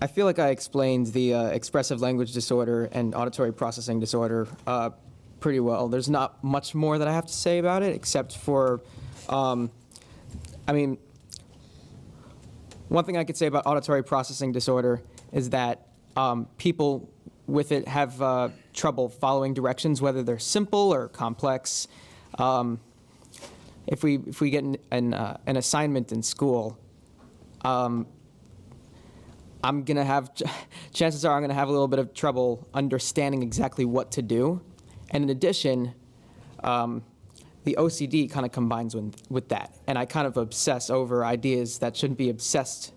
I feel like I explained the expressive language disorder and auditory processing disorder pretty well. There's not much more that I have to say about it, except for, one thing I could say about auditory processing disorder is that people with it have trouble following directions, whether they're simple or complex. If we get an assignment in school, chances are I'm gonna have a little bit of trouble understanding exactly what to do. And in addition, the OCD kind of combines with that. And I kind of obsess over ideas that shouldn't be obsessed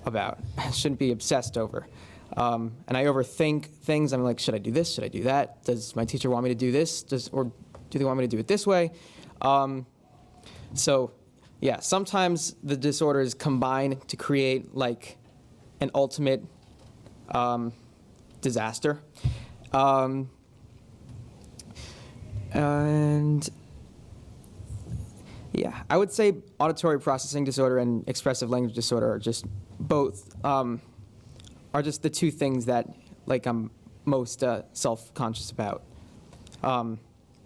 about, shouldn't be obsessed over. And I overthink things. I'm like, should I do this? Should I do that? Does my teacher want me to do this? Or do they want me to do it this way? So yeah, sometimes the disorders combine to create like an ultimate disaster. And yeah, I would say auditory processing disorder and expressive language disorder are just both, are just the two things that like I'm most self-conscious about.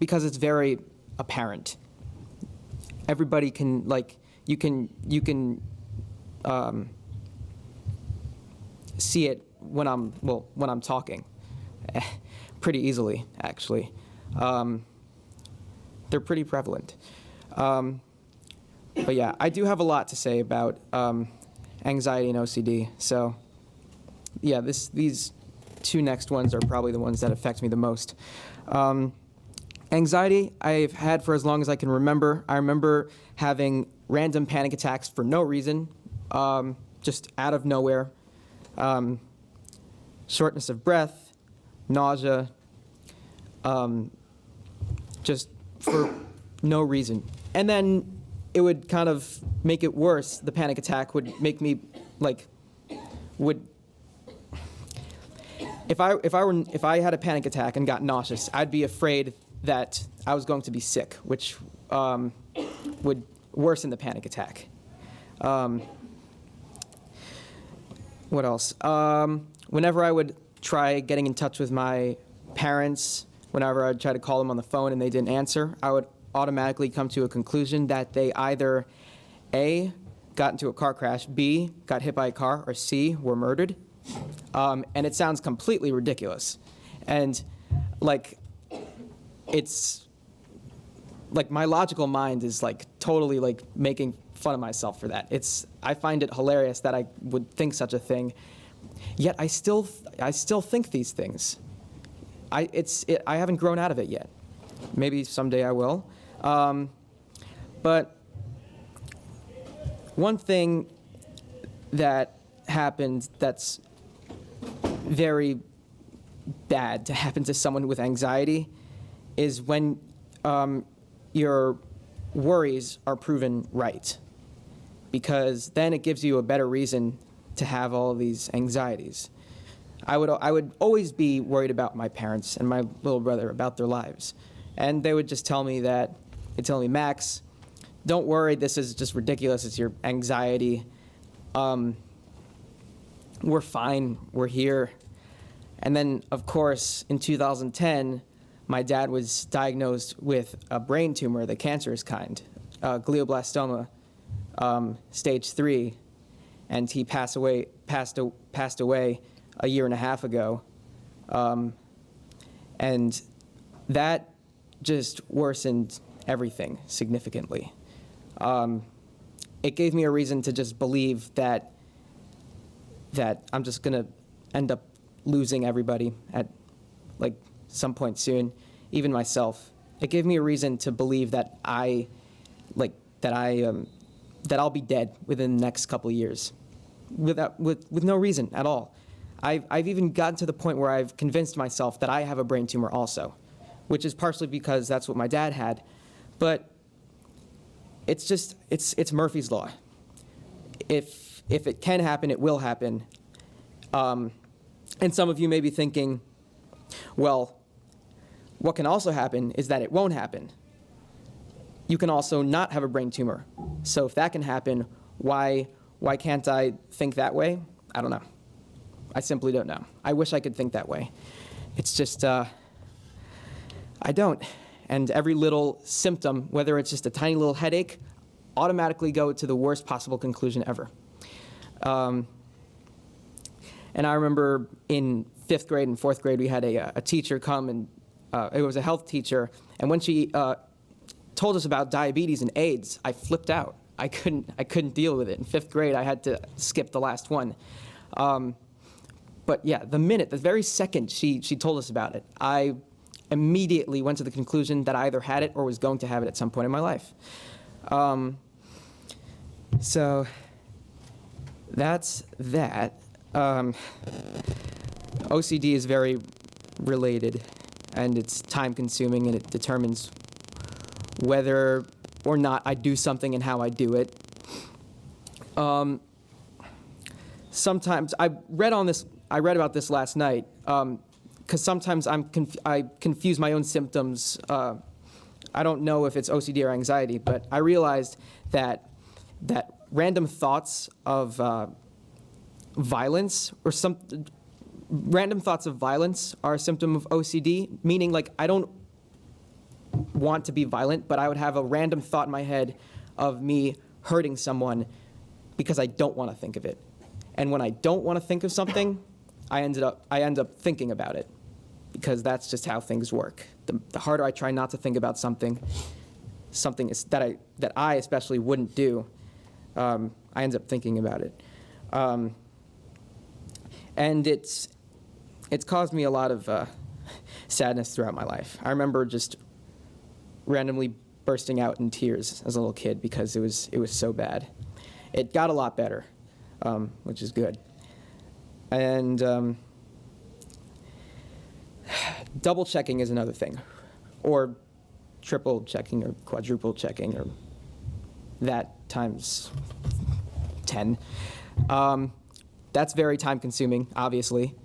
Because it's very apparent. Everybody can, like, you can see it when I'm talking, pretty easily, actually. They're pretty prevalent. But yeah, I do have a lot to say about anxiety and OCD. So yeah, these two next ones are probably the ones that affect me the most. Anxiety, I've had for as long as I can remember. I remember having random panic attacks for no reason, just out of nowhere. Shortness of breath, nausea, just for no reason. And then it would kind of make it worse. The panic attack would make me like, if I had a panic attack and got nauseous, I'd be afraid that I was going to be sick, which would worsen the panic attack. What else? Whenever I would try getting in touch with my parents, whenever I'd try to call them on the phone and they didn't answer, I would automatically come to a conclusion that they either A, got into a car crash, B, got hit by a car, or C, were murdered. And it sounds completely ridiculous. And like, it's like my logical mind is like totally like making fun of myself for that. I find it hilarious that I would think such a thing, yet I still think these things. I haven't grown out of it yet. Maybe someday I will. But one thing that happened that's very bad to happen to someone with anxiety is when your worries are proven right, because then it gives you a better reason to have all of these anxieties. I would always be worried about my parents and my little brother, about their lives. And they would just tell me Max, don't worry, this is just ridiculous, it's your anxiety. We're fine, we're here. And then, of course, in 2010, my dad was diagnosed with a brain tumor, the cancerous kind, glioblastoma, stage 3, and he passed away a year and a half ago. And that just worsened everything significantly. It gave me a reason to just believe that I'm just gonna end up losing everybody at like some point soon, even myself. It gave me a reason to believe that I'll be dead within the next couple of years, with no reason at all. I've even gotten to the point where I've convinced myself that I have a brain tumor also, which is partially because that's what my dad had, but it's Murphy's Law. If it can happen, it will happen. And some of you may be thinking, well, what can also happen is that it won't happen. You can also not have a brain tumor. So if that can happen, why can't I think that way? I don't know. I simply don't know. I wish I could think that way. It's just, I don't. And every little symptom, whether it's just a tiny little headache, automatically go to the worst possible conclusion ever. And I remember in 5th grade and 4th grade, we had a teacher come, and it was a health teacher. And when she told us about diabetes and AIDS, I flipped out. I couldn't deal with it. In 5th grade, I had to skip the last one. But yeah, the very second she told us about it, I immediately went to the conclusion that I either had it or was going to have it at some point in my life. So that's that. OCD is very related, and it's time-consuming, and it determines whether or not I do something and how I do it. Sometimes I read about this last night, because sometimes I confuse my own symptoms. I don't know if it's OCD or anxiety, but I realized that random thoughts of violence are a symptom of OCD, meaning like I don't want to be violent, but I would have a random thought in my head of me hurting someone because I don't want to think of it. And when I don't want to think of something, I end up thinking about it, because that's just how things work. The harder I try not to think about something that I especially wouldn't do, I end up thinking about it. And it's caused me a lot of sadness throughout my life. I remember just randomly bursting out in tears as a little kid because it was so bad. It got a lot better, which is good. And double checking is another thing, or triple checking or quadruple checking, or that times 10. That's very time consuming, obviously.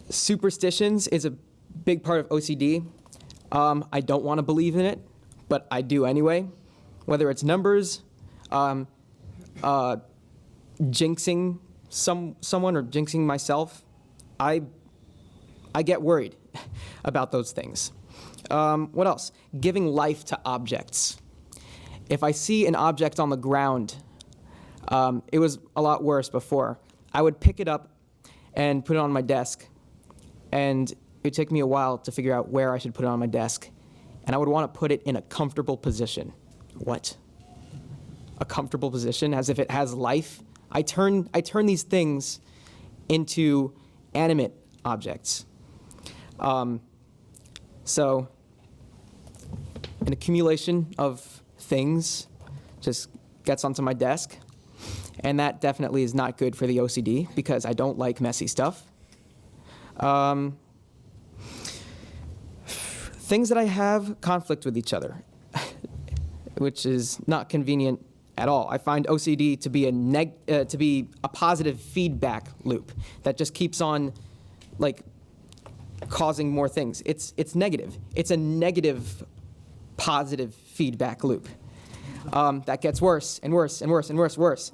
Superstitions is a big part of OCD. I don't want to believe in it, but I do anyway. Whether it's numbers, jinxing someone or jinxing myself, I get worried about those things. What else? Giving life to objects. If I see an object on the ground, it was a lot worse before. I would pick it up and put it on my desk, and it'd take me a while to figure out where I should put it on my desk, and I would want to put it in a comfortable position. What? A comfortable position, as if it has life? I turn these things into animate objects. So an accumulation of things just gets onto my desk, and that definitely is not good for the OCD because I don't like messy stuff. Things that I have conflict with each other, which is not convenient at all. I find OCD to be a positive feedback loop that just keeps on, like, causing more things. It's negative. It's a negative, positive feedback loop that gets worse and worse and worse and worse.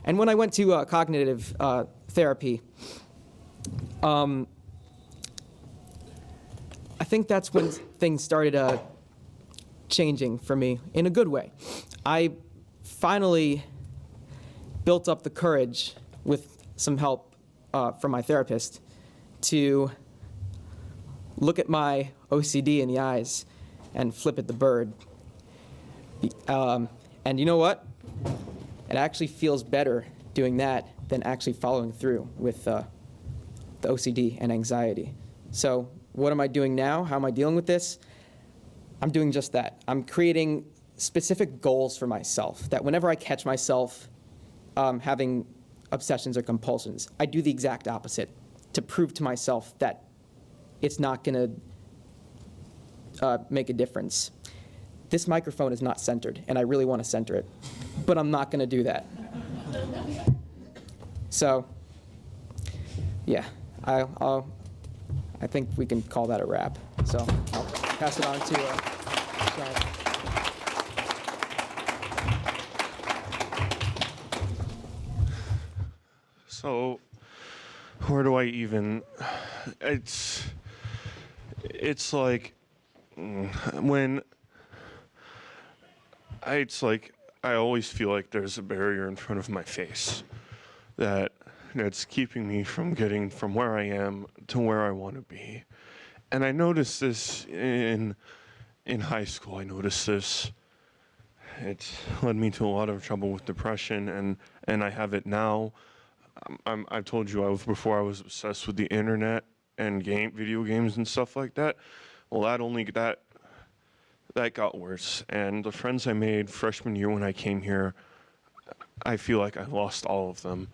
And when I went to cognitive therapy, I think that's when things started changing for me in a good way. I finally built up the courage, with some help from my therapist, to look at my OCD in the eyes and flip at the bird. And you know what? It actually feels better doing that than actually following through with the OCD and anxiety. So what am I doing now? How am I dealing with this? I'm doing just that. I'm creating specific goals for myself that whenever I catch myself having obsessions or compulsions, I do the exact opposite to prove to myself that it's not going to make a difference. This microphone is not centered, and I really want to center it, but I'm not going to do that. So, yeah, I think we can call that a wrap. So I'll pass it on to Jonathan. So, where do I even? It's like when it's like I always feel like there's a barrier in front of my face that's keeping me from getting from where I am to where I want to be. And I noticed this in high school. I noticed this. It's led me to a lot of trouble with depression, and I have it now. I've told you before I was obsessed with the internet and video games and stuff like that. Well, that got worse. And the friends I made freshman year when I came here, I feel like I lost all of them.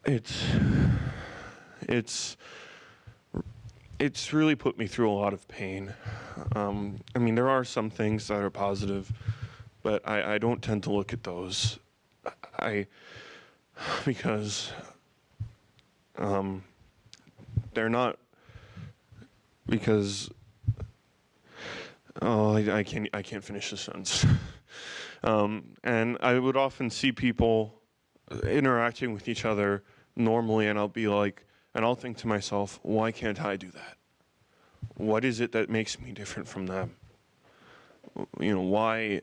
It's really put me through a lot of pain. I mean, there are some things that are positive, but I don't tend to look at those. Because they're not, because I can't finish the sentence. And I would often see people interacting with each other normally, and I'll be like, and I'll think to myself, why can't I do that? What is it that makes me different from them? You know, why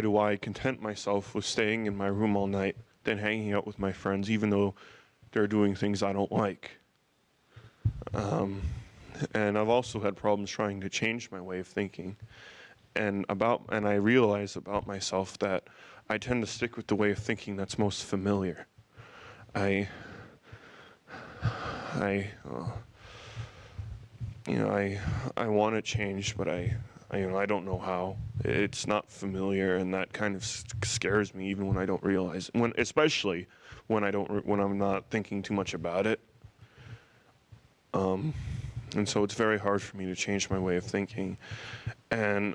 do I content myself with staying in my room all night than hanging out with my friends, even though they're doing things I don't like? And I've also had problems trying to change my way of thinking. And I realize about myself that I tend to stick with the way of thinking that's most familiar. I want to change, but I don't know how. It's not familiar, and that kind of scares me, even when I don't realize. Especially when I'm not thinking too much about it. And so it's very hard for me to change my way of thinking, and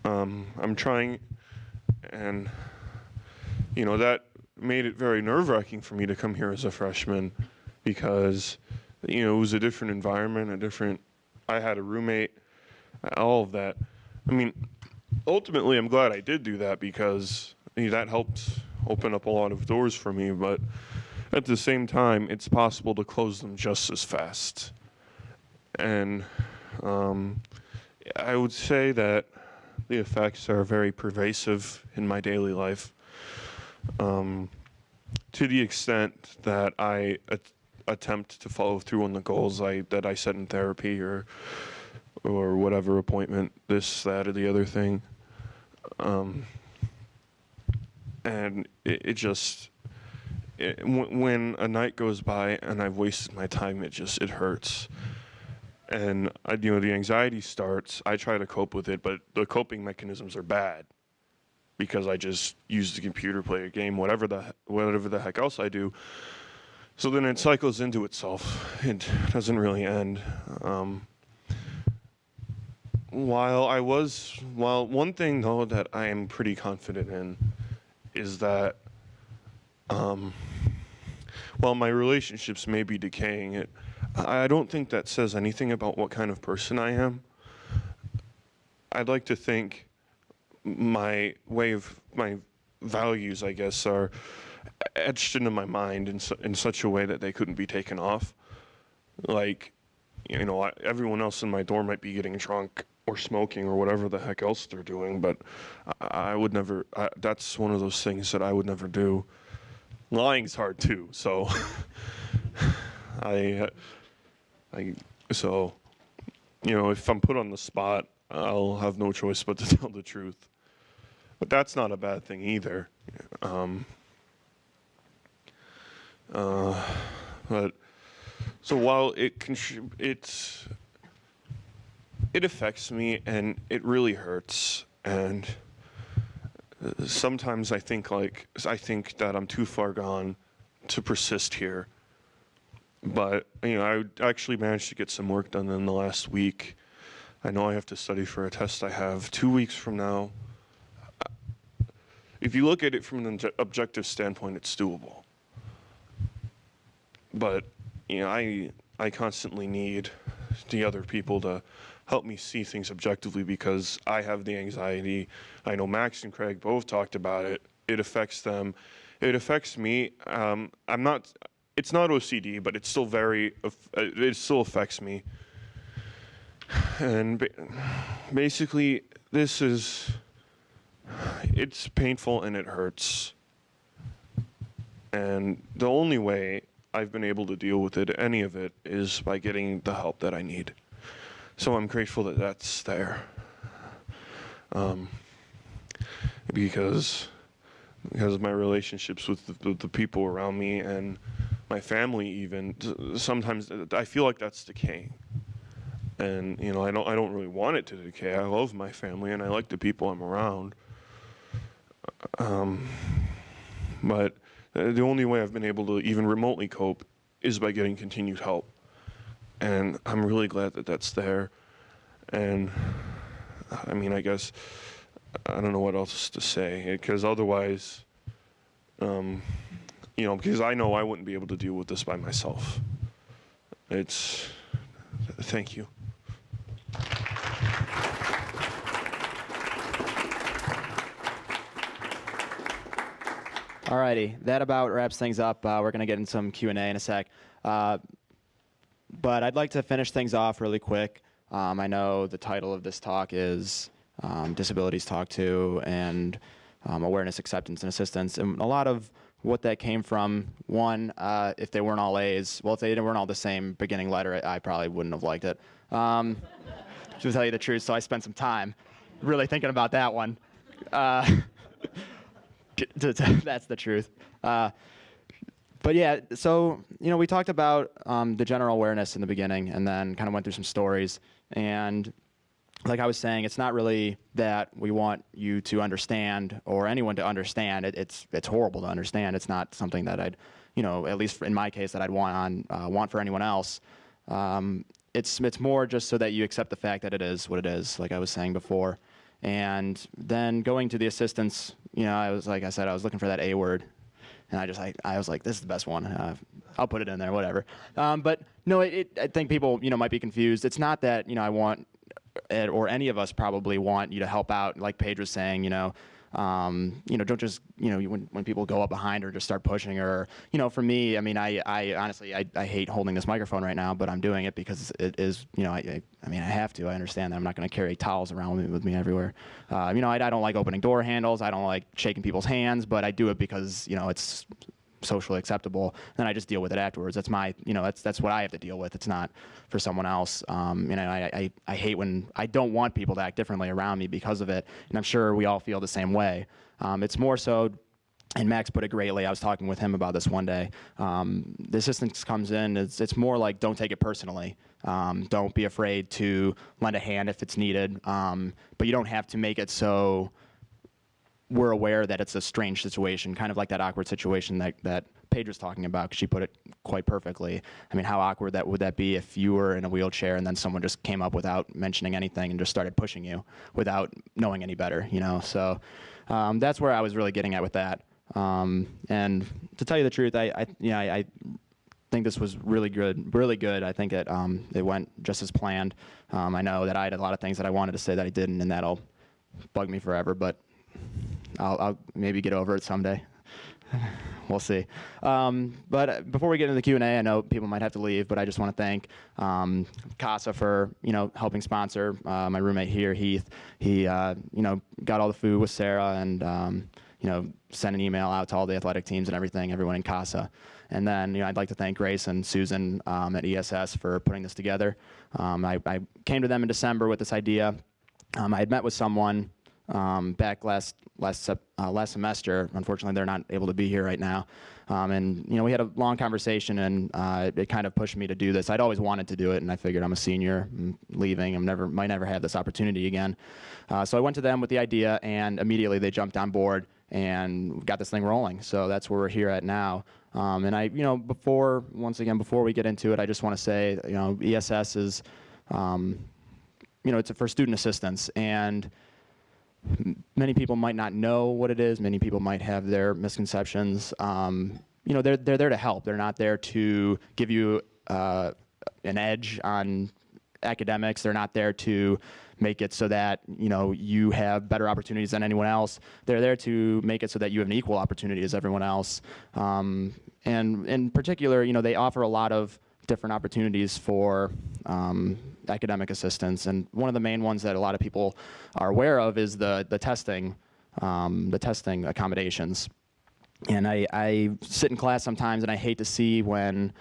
I'm trying, and that made it very nerve-wracking for me to come here as a freshman, because it was a different environment, I had a roommate, all of that. I mean, ultimately, I'm glad I did do that, because that helped open up a lot of doors for me, but at the same time, it's possible to close them just as fast. And I would say that the effects are very pervasive in my daily life, to the extent that I attempt to follow through on the goals that I set in therapy or whatever appointment, this, that, or the other thing. And when a night goes by and I've wasted my time, it hurts. And the anxiety starts. I try to cope with it, but the coping mechanisms are bad, because I just use the computer, play a game, whatever the heck else I do. So then it cycles into itself. It doesn't really end. While one thing though that I am pretty confident in is that while my relationships may be decaying, I don't think that says anything about what kind of person I am. I'd like to think my values, I guess, are etched into my mind in such a way that they couldn't be taken off. Like, everyone else in my dorm might be getting drunk or smoking or whatever the heck else they're doing, but I would never. That's one of those things that I would never do. lying's hard too. So so, if I'm put on the spot, I'll have no choice but to tell the truth. But that's not a bad thing either. But so while it affects me and it really hurts, and sometimes I think that I'm too far gone to persist here. But I actually managed to get some work done in the last week. I know I have to study for a test I have 2 weeks from now. If you look at it from an objective standpoint, it's doable. But I constantly need the other people to help me see things objectively, because I have the anxiety. I know Max and Craig both talked about it. It affects them. It affects me. It's not OCD, but it's still it still affects me. And basically, it's painful and it hurts. And the only way I've been able to deal with any of it, is by getting the help that I need. So I'm grateful that that's there. Because of my relationships with the people around me and my family even, sometimes I feel like that's decaying. And I don't really want it to decay. I love my family and I like the people I'm around. But the only way I've been able to even remotely cope is by getting continued help. And I'm really glad that that's there. And I guess I don't know what else to say, because otherwise, because I know I wouldn't be able to deal with this by myself. Thank you. Alrighty, that about wraps things up. We're going to get into some Q&A in a sec. But I'd like to finish things off really quick. I know the title of this talk is Disabilities Talk To, and Awareness, Acceptance, and Assistance. And a lot of what that came from, one, if they weren't all A's, well, if they weren't all the same beginning letter, I probably wouldn't have liked it. To tell you the truth, so I spent some time really thinking about that one. That's the truth. But yeah, so, we talked about the general awareness in the beginning, and then kind of went through some stories. And like I was saying, it's not really that we want you to understand or anyone to understand. It's horrible to understand. It's not something that I'd, at least in my case, that I'd want for anyone else. It's more just so that you accept the fact that it is what it is, like I was saying before. And then going to the assistance, I was looking for that A word, and I was like, this is the best one. I'll put it in there, whatever. But no, I think people, might be confused. It's not that, I want, or any of us probably want you to help out, like Paige was saying, don't just, when people go up behind her, just start pushing her. For me, I honestly, I hate holding this microphone right now, but I'm doing it because it is, I have to. I understand that I'm not going to carry towels around with me everywhere. I don't like opening door handles. I don't like shaking people's hands, but I do it because, it's socially acceptable. Then I just deal with it afterwards. That's my, that's what I have to deal with. It's not for someone else. I hate when I don't want people to act differently around me because of it. And I'm sure we all feel the same way. It's more so, and Max put it greatly. I was talking with him about this one day. The assistance comes in. It's more like, don't take it personally. Don't be afraid to lend a hand if it's needed. But you don't have to make it so we're aware that it's a strange situation, kind of like that awkward situation that Paige was talking about, because she put it quite perfectly. How awkward would that be if you were in a wheelchair and then someone just came up without mentioning anything and just started pushing you without knowing any better, So that's where I was really getting at with that. And to tell you the truth, I think this was really good. I think it went just as planned. I know that I had a lot of things that I wanted to say that I didn't, and that'll bug me forever, but I'll maybe get over it someday. We'll see. But before we get into the Q&A, I know people might have to leave, but I just want to thank CASA for helping sponsor my roommate here, Heath. He got all the food with Sarah, and send an email out to all the athletic teams and everything, everyone in CASA. And then, I'd like to thank Grace and Susan at ESS for putting this together. I came to them in December with this idea. I had met with someone back last semester. Unfortunately, they're not able to be here right now. And we had a long conversation, and it kind of pushed me to do this. I'd always wanted to do it, and I figured I'm a senior, I'm leaving, might never have this opportunity again. So I went to them with the idea, and immediately they jumped on board and got this thing rolling. So that's where we're here at now. And I, before we get into it, I just want to say, ESS is, it's for student assistance, and many people might not know what it is. Many people might have their misconceptions. They're there to help. They're not there to give you an edge on academics. They're not there to make it so that you have better opportunities than anyone else. They're there to make it so that you have an equal opportunity as everyone else. And in particular, they offer a lot of different opportunities for academic assistance, and one of the main ones that a lot of people are aware of is the testing accommodations. And I sit in class sometimes, and I hate to see when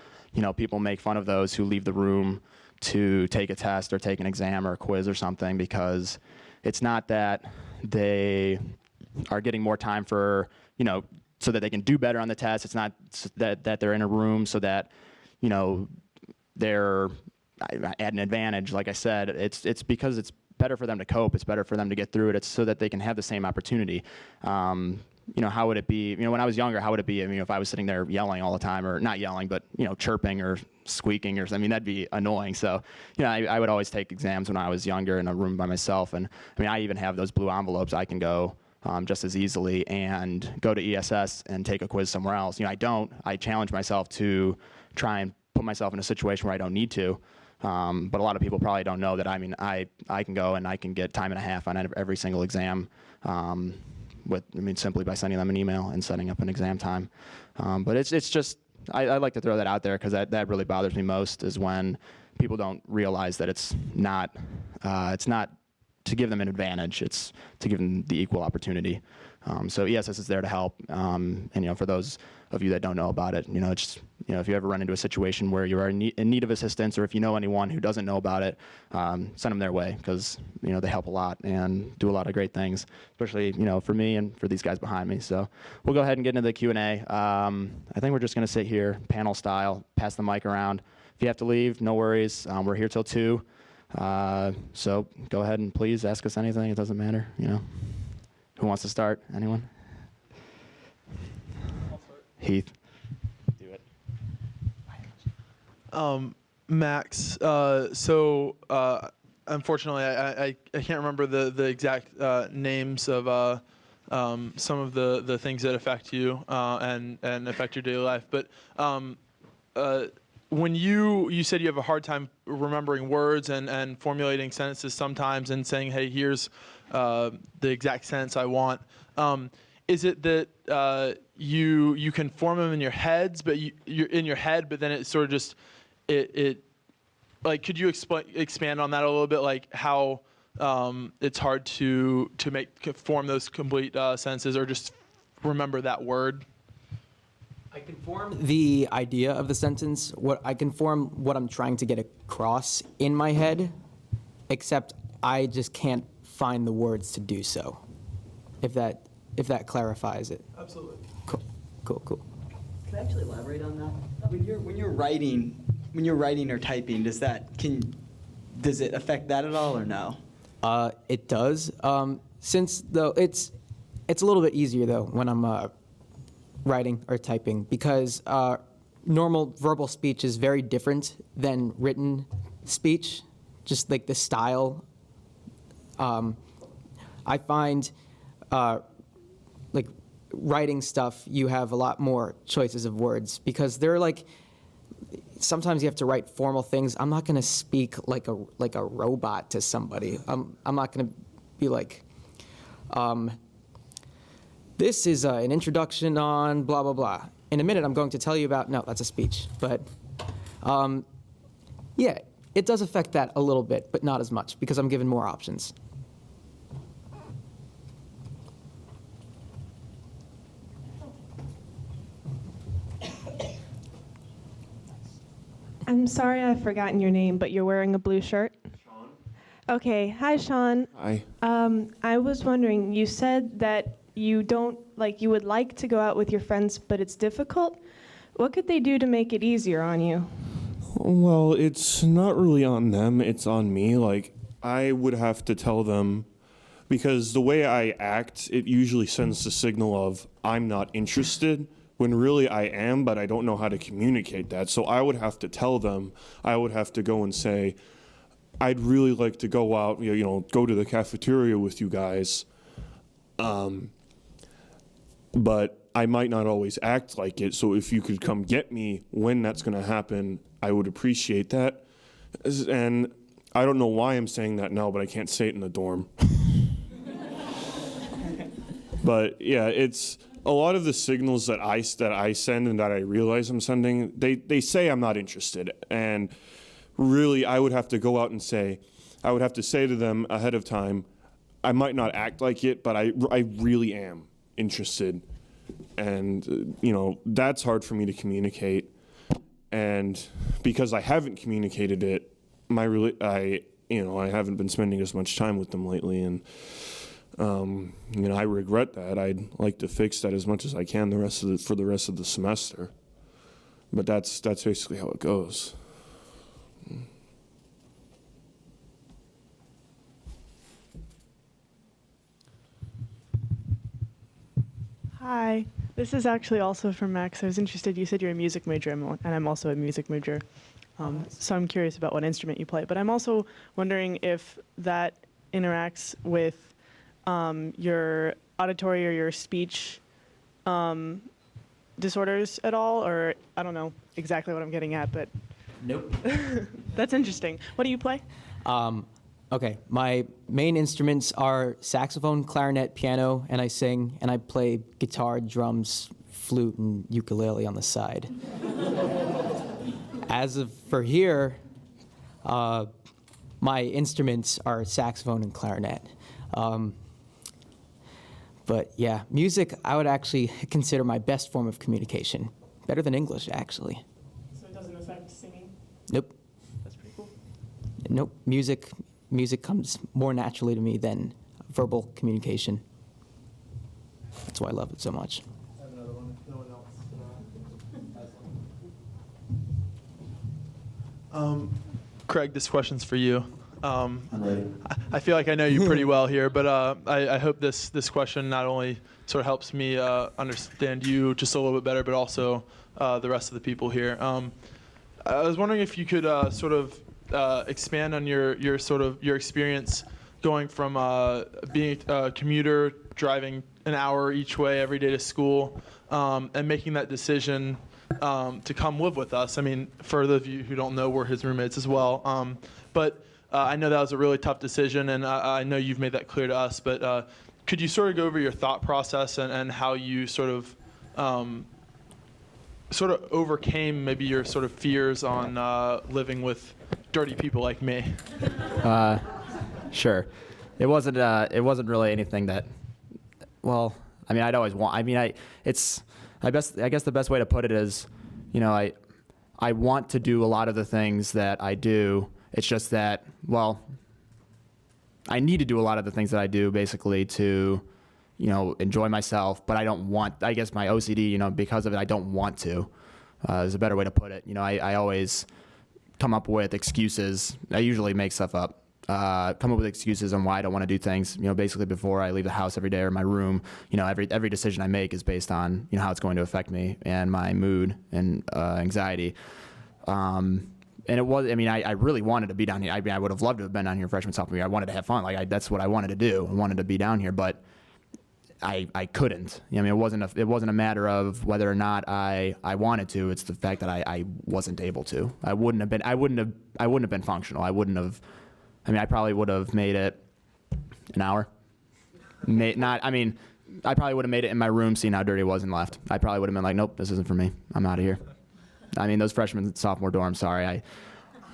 people make fun of those who leave the room to take a test or take an exam or a quiz or something, because it's not that they are getting more time for so that they can do better on the test. It's not that they're in a room so that they're at an advantage. Like I said, it's because it's better for them to cope. It's better for them to get through it. It's so that they can have the same opportunity. How would it be, when I was younger, how would it be, if I was sitting there yelling all the time, or not yelling, but, chirping or squeaking or something, that'd be annoying. So, I would always take exams when I was younger in a room by myself. And I even have those blue envelopes. I can go just as easily and go to ESS and take a quiz somewhere else. I challenge myself to try and put myself in a situation where I don't need to. But a lot of people probably don't know that. I can go and I can get time and a half on every single exam simply by sending them an email and setting up an exam time. But it's just, I like to throw that out there, because that really bothers me most, is when people don't realize that it's not to give them an advantage, it's to give them the equal opportunity. So ESS is there to help. And for those of you that don't know about it, if you ever run into a situation where you are in need of assistance, or if you know anyone who doesn't know about it, send them their way, because they help a lot and do a lot of great things, especially for me and for these guys behind me. So we'll go ahead and get into the Q&A. I think we're just going to sit here panel style, pass the mic around. If you have to leave, no worries. We're here till 2. So go ahead and please ask us anything. It doesn't matter. Who wants to start? Anyone? I'll start. Heath, do it. Max, unfortunately, I can't remember the exact names of some of the things that affect you and affect your daily life. But when you said you have a hard time remembering words and formulating sentences sometimes and saying, hey, here's the exact sentence I want. Is it that you can form them in your heads, but you're in your head, but then it sort of just could you expand on that a little bit, like how it's hard to form those complete sentences, or just remember that word? I can form the idea of the sentence. I can form what I'm trying to get across in my head, except I just can't find the words to do so. If that clarifies it. Absolutely. Cool. Can I actually elaborate on that? When you're writing or typing, does it affect that at all, or no? It does. Since though it's a little bit easier though when I'm writing or typing, because normal verbal speech is very different than written speech. Just like the style. I find like writing stuff, you have a lot more choices of words, because they're like, sometimes you have to write formal things. I'm not going to speak like a robot to somebody. I'm not going to be like, this is an introduction on blah, blah, blah. In a minute, I'm going to tell you about, no, that's a speech. But yeah, it does affect that a little bit, but not as much, because I'm given more options. I'm sorry I've forgotten your name, but you're wearing a blue shirt? Sean. Okay. Hi, Sean. Hi. I was wondering, you said that you would like to go out with your friends, but it's difficult. What could they do to make it easier on you? Well, it's not really on them, it's on me. Like, I would have to tell them, because the way I act, it usually sends the signal of I'm not interested, when really I am, but I don't know how to communicate that. So I would have to tell them, I would have to go and say, I'd really like to go out, go to the cafeteria with you guys. But I might not always act like it, so if you could come get me when that's going to happen, I would appreciate that. And I don't know why I'm saying that now, but I can't say it in the dorm. But yeah, it's a lot of the signals that I send and that I realize I'm sending, they say I'm not interested. And really, I would have to go out and I would have to say to them ahead of time, I might not act like it, but I really am interested. And, that's hard for me to communicate. And because I haven't communicated it, I haven't been spending as much time with them lately. And, I regret that. I'd like to fix that as much as I can for the rest of the semester. But that's basically how it goes. Hi, this is actually also from Max. I was interested, you said you're a music major, and I'm also a music major. So I'm curious about what instrument you play. But I'm also wondering if that interacts with your auditory or your speech disorders at all, or I don't know exactly what I'm getting at, but Nope. that's interesting. What do you play? Okay, my main instruments are saxophone, clarinet, piano, and I sing, and I play guitar, drums, flute, and ukulele on the side. As of for here, my instruments are saxophone and clarinet. But yeah, music I would actually consider my best form of communication. Better than English, actually. So it doesn't affect singing? Nope. That's pretty cool. Nope. Music comes more naturally to me than verbal communication. That's why I love it so much. I have another one. No one else has one. Craig, this question's for you. I'm ready. I feel like I know you pretty well here, but I hope this question not only sort of helps me understand you just a little bit better, but also the rest of the people here. I was wondering if you could sort of expand on your experience going from being a commuter, driving an hour each way every day to school, and making that decision to come live with us. I mean, for those of you who don't know, we're his roommates as well. But I know that was a really tough decision, and I know you've made that clear to us. But could you sort of go over your thought process and how you sort of overcame maybe your sort of fears on living with dirty people like me? Sure. It wasn't really anything that, well, I mean, I'd always want, I mean, I guess the best way to put it is, I want to do a lot of the things that I do. It's just that, well, I need to do a lot of the things that I do basically to, enjoy myself, but I don't want, I guess my OCD, because of it, I don't want to, is a better way to put it. I always come up with excuses. I usually make stuff up. Come up with excuses on why I don't want to do things, basically before I leave the house every day or my room. Every decision I make is based on, how it's going to affect me and my mood and anxiety. And it was, I really wanted to be down here. I would have loved to have been down here freshman, sophomore year. I wanted to have fun. That's what I wanted to do. I wanted to be down here, but I couldn't. It wasn't a matter of whether or not I wanted to. It's the fact that I wasn't able to. I wouldn't have been functional. I probably would have made it an hour. I probably would have made it in my room, seeing how dirty it was, and left. I probably would have been like, nope, this isn't for me. I'm out of here. Those freshman and sophomore dorms, sorry.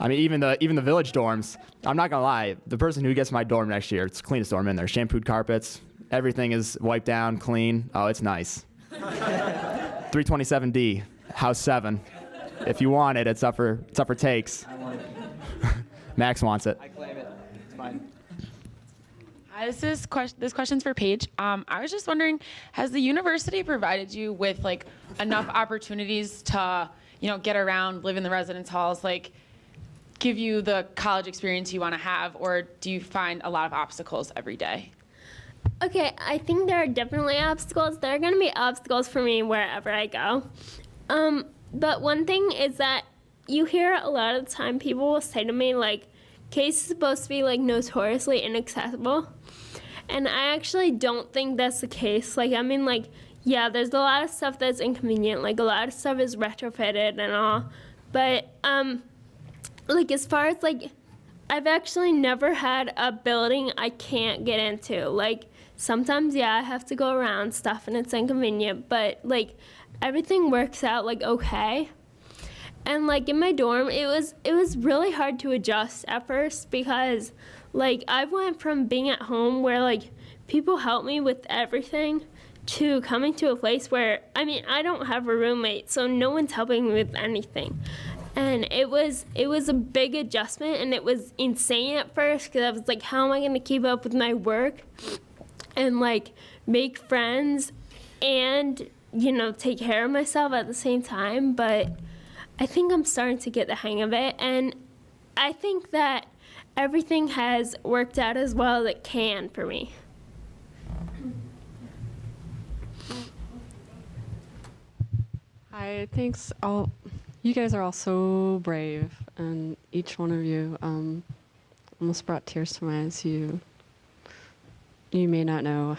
Even the village dorms, I'm not gonna lie, the person who gets my dorm next year, it's the cleanest dorm in there. Shampooed carpets, everything is wiped down, clean. Oh, it's nice. 327D, house 7. If you want it, it's up for takes. I want it. Max wants it. I claim it. It's fine. Hi, this question's for Paige. I was just wondering, has the university provided you with like enough opportunities to, get around, live in the residence halls, like give you the college experience you want to have, or do you find a lot of obstacles every day? Okay, I think there are definitely obstacles. There are going to be obstacles for me wherever I go. But one thing is that you hear a lot of the time people will say to me, like, Case is supposed to be, like, notoriously inaccessible. And I actually don't think that's the case. Like, I mean, like, yeah, there's a lot of stuff that's inconvenient. Like, a lot of stuff is retrofitted and all. But, like, as far as, like, I've actually never had a building I can't get into. Like, sometimes, yeah, I have to go around stuff and it's inconvenient. But, like, everything works out, like, okay. And, like, in my dorm, it was really hard to adjust at first because, like, I went from being at home where, like, people help me with everything to coming to a place where, I mean, I don't have a roommate, so no one's helping me with anything. And it was a big adjustment, and it was insane at first because I was like, how am I going to keep up with my work and, like, make friends and, take care of myself at the same time? But I think I'm starting to get the hang of it, and I think that everything has worked out as well as it can for me. Hi, thanks. You guys are all so brave, and each one of you almost brought tears to my eyes. You may not know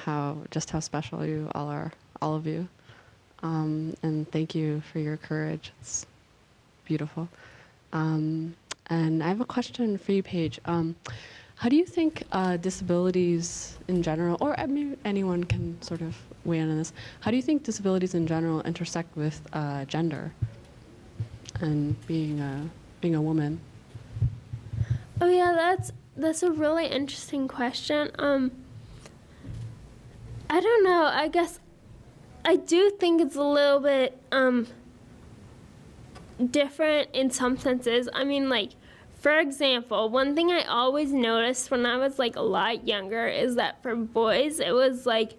just how special you all are, all of you, and thank you for your courage. It's beautiful. And I have a question for you, Paige. How do you think disabilities in general, or maybe anyone can sort of weigh in on this, how do you think disabilities in general intersect with gender and being a woman? Oh yeah, that's a really interesting question. I don't know. I guess I do think it's a little bit different in some senses. I mean, like, for example, one thing I always noticed when I was, like, a lot younger is that for boys, it was, like,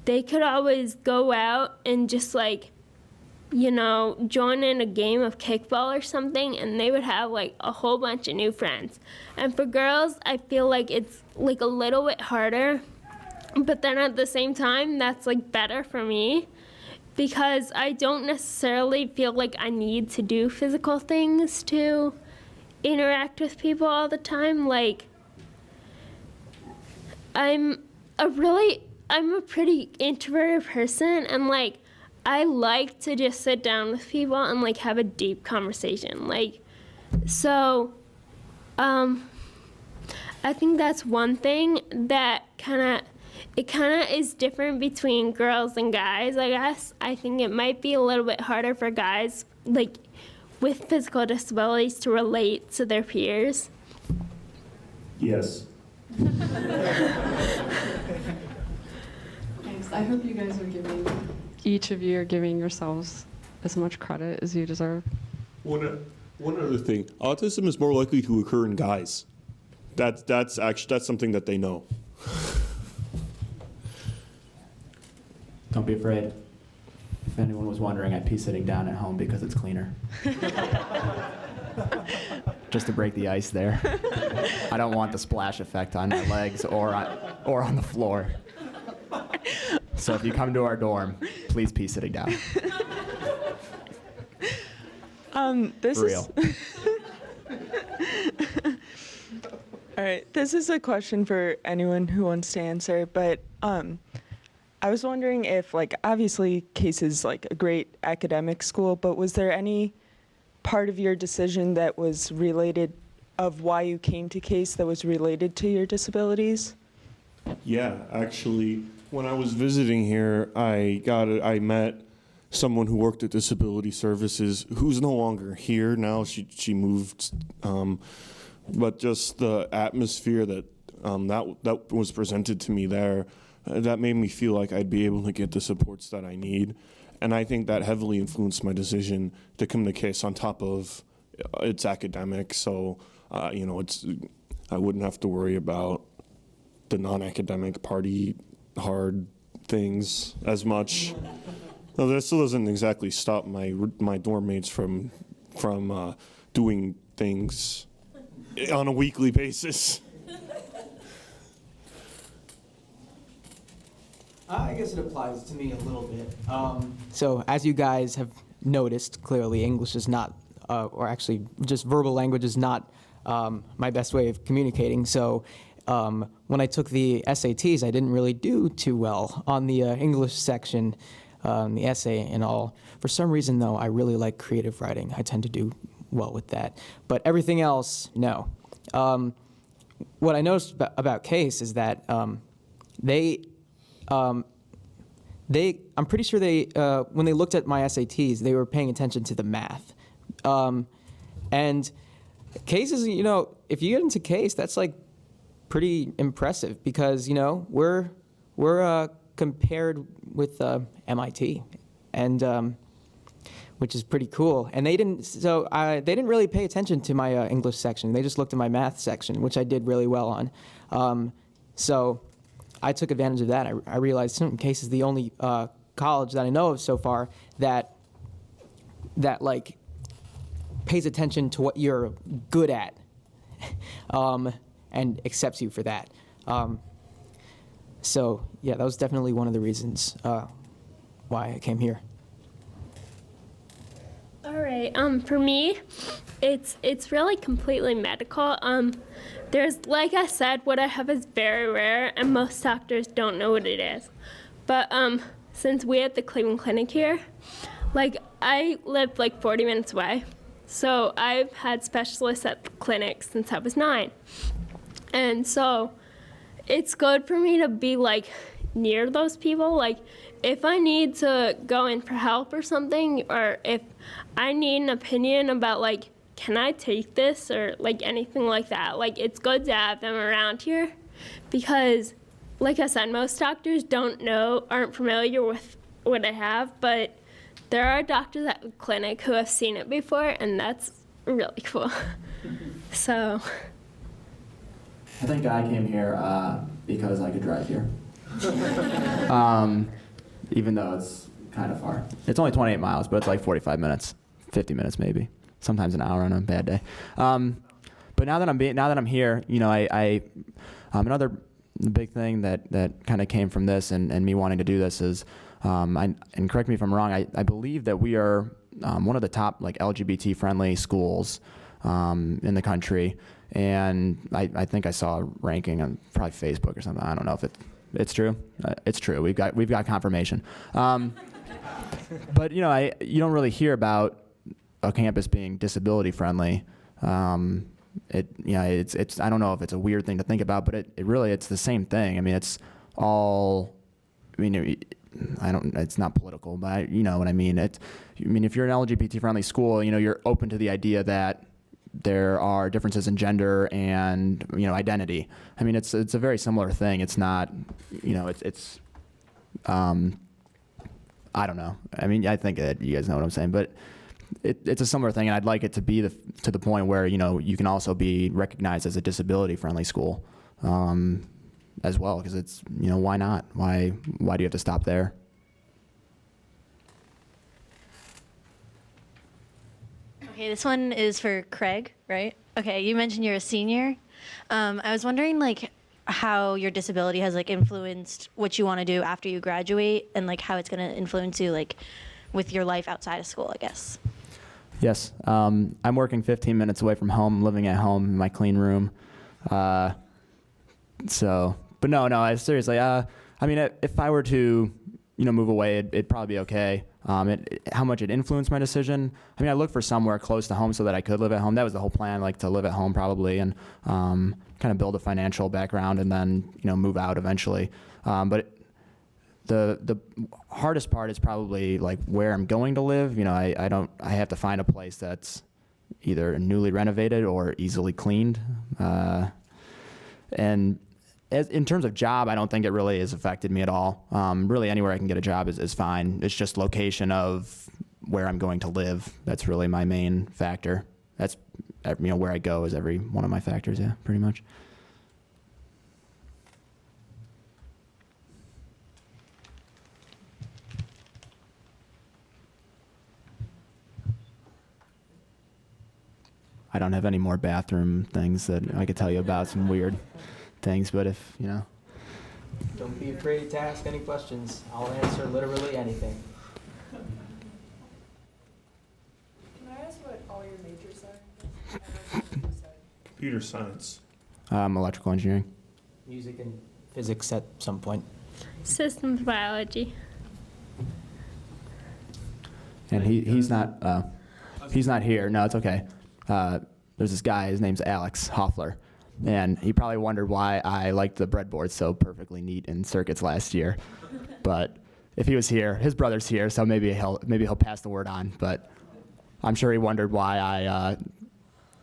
they could always go out and just, like, join in a game of kickball or something, and they would have, like, a whole bunch of new friends. And for girls, I feel like it's, like, a little bit harder. But then at the same time, that's, like, better for me, because I don't necessarily feel like I need to do physical things to interact with people all the time. Like, I'm a pretty introverted person, and, like, I like to just sit down with people and, like, have a deep conversation. Like, so I think that's one thing that kind of is different between girls and guys, I guess. I think it might be a little bit harder for guys, like, with physical disabilities to relate to their peers. Yes. Thanks. I hope you guys each of you are giving yourselves as much credit as you deserve. One other thing, autism is more likely to occur in guys. That's something that they know. Don't be afraid. If anyone was wondering, I pee sitting down at home because it's cleaner. Just to break the ice there. I don't want the splash effect on my legs or on the floor. So if you come to our dorm, please pee sitting down. This For real. All right, this is a question for anyone who wants to answer, but I was wondering if, like, obviously Case is, like, a great academic school, but was there any part of your decision that was related, of why you came to Case, that was related to your disabilities? Yeah, actually, when I was visiting here, I met someone who worked at Disability Services, who's no longer here now. She moved, but just the atmosphere that was presented to me there, that made me feel like I'd be able to get the supports that I need. And I think that heavily influenced my decision to come to Case on top of its academics. So, I wouldn't have to worry about the non-academic party hard things as much. No, that still doesn't exactly stop my dorm mates from doing things on a weekly basis. I guess it applies to me a little bit. So as you guys have noticed, clearly English is not, or actually just verbal language is not my best way of communicating. So when I took the SATs, I didn't really do too well on the English section, the essay and all. For some reason, though, I really like creative writing. I tend to do well with that. But everything else, no. What I noticed about Case is that I'm pretty sure when they looked at my SATs, they were paying attention to the math. And Case is, if you get into Case, that's like pretty impressive because, we're compared with MIT, and which is pretty cool. And they didn't really pay attention to my English section. They just looked at my math section, which I did really well on. So I took advantage of that. I realized Case is the only college that I know of so far that like pays attention to what you're good at and accepts you for that. So yeah, that was definitely one of the reasons why I came here. All right. For me, it's really completely medical. There's, like I said, what I have is very rare, and most doctors don't know what it is. But since we have the Cleveland Clinic here, I live 40 minutes away, so I've had specialists at the clinic since I was 9, and so it's good for me to be near those people. If I need to go in for help or something, or if I need an opinion about can I take this or anything like that, it's good to have them around here because, like I said, most doctors aren't familiar with what I have, but there are doctors at the clinic who have seen it before, and that's really cool. So I think I came here because I could drive here. Even though it's kind of far. It's only 28 miles, but it's 45 minutes, 50 minutes maybe. Sometimes an hour on a bad day. But now that I'm here, another big thing that kind of came from this and me wanting to do this is, and correct me if I'm wrong, I believe that we are one of the top LGBT friendly schools in the country, and I think I saw a ranking on probably Facebook or something. I don't know if it's true. It's true. We've got confirmation. But you don't really hear about a campus being disability friendly. It's I don't know if it's a weird thing to think about, but it's the same thing. I mean, it's all. It's not political, but you know what I mean. If you're an LGBT friendly school, you're open to the idea that there are differences in gender and identity. I mean, it's a very similar thing. It's not, it's I don't know. I mean, I think that you guys know what I'm saying, but it's a similar thing, and I'd like it to be to the point where you can also be recognized as a disability friendly school as well, because it's why not? Why do you have to stop there? Okay, this one is for Craig, right? Okay, you mentioned you're a senior. I was wondering how your disability has influenced what you want to do after you graduate, and how it's going to influence you with your life outside of school, I guess. Yes, I'm working 15 minutes away from home, living at home in my clean room. But no, seriously. If I were to, move away, it'd probably be okay. How much it influenced my decision? I looked for somewhere close to home so that I could live at home. That was the whole plan, to live at home probably, and kind of build a financial background, and then move out eventually. But the hardest part is probably where I'm going to live. I have to find a place that's either newly renovated or easily cleaned, and in terms of job, I don't think it really has affected me at all. Really, anywhere I can get a job is fine. It's just location of where I'm going to live. That's really my main factor. That's, where I go is every one of my factors, yeah, pretty much. I don't have any more bathroom things that I could tell you about, some weird things, but if, Don't be afraid to ask any questions. I'll answer literally anything. Can I ask what all your majors are? Computer science. Electrical engineering. Music and physics at some point. Systems biology. And he's not here. No, it's okay. There's this guy, his name's Alex Hoffler, and he probably wondered why I liked the breadboard so perfectly neat in circuits last year. But if he was here, his brother's here, so maybe he'll pass the word on. But I'm sure he wondered why I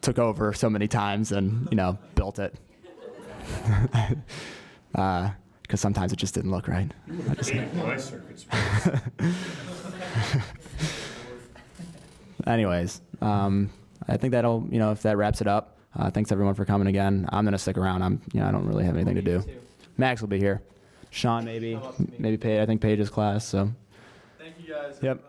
took over so many times and built it. Because sometimes it just didn't look right. My circuits. Anyways, I think that'll, if that wraps it up. Thanks everyone for coming again. I'm gonna stick around. I don't really have anything to do. Max will be here. Sean maybe Paige. I think Paige's class. So. Thank you guys. Yep.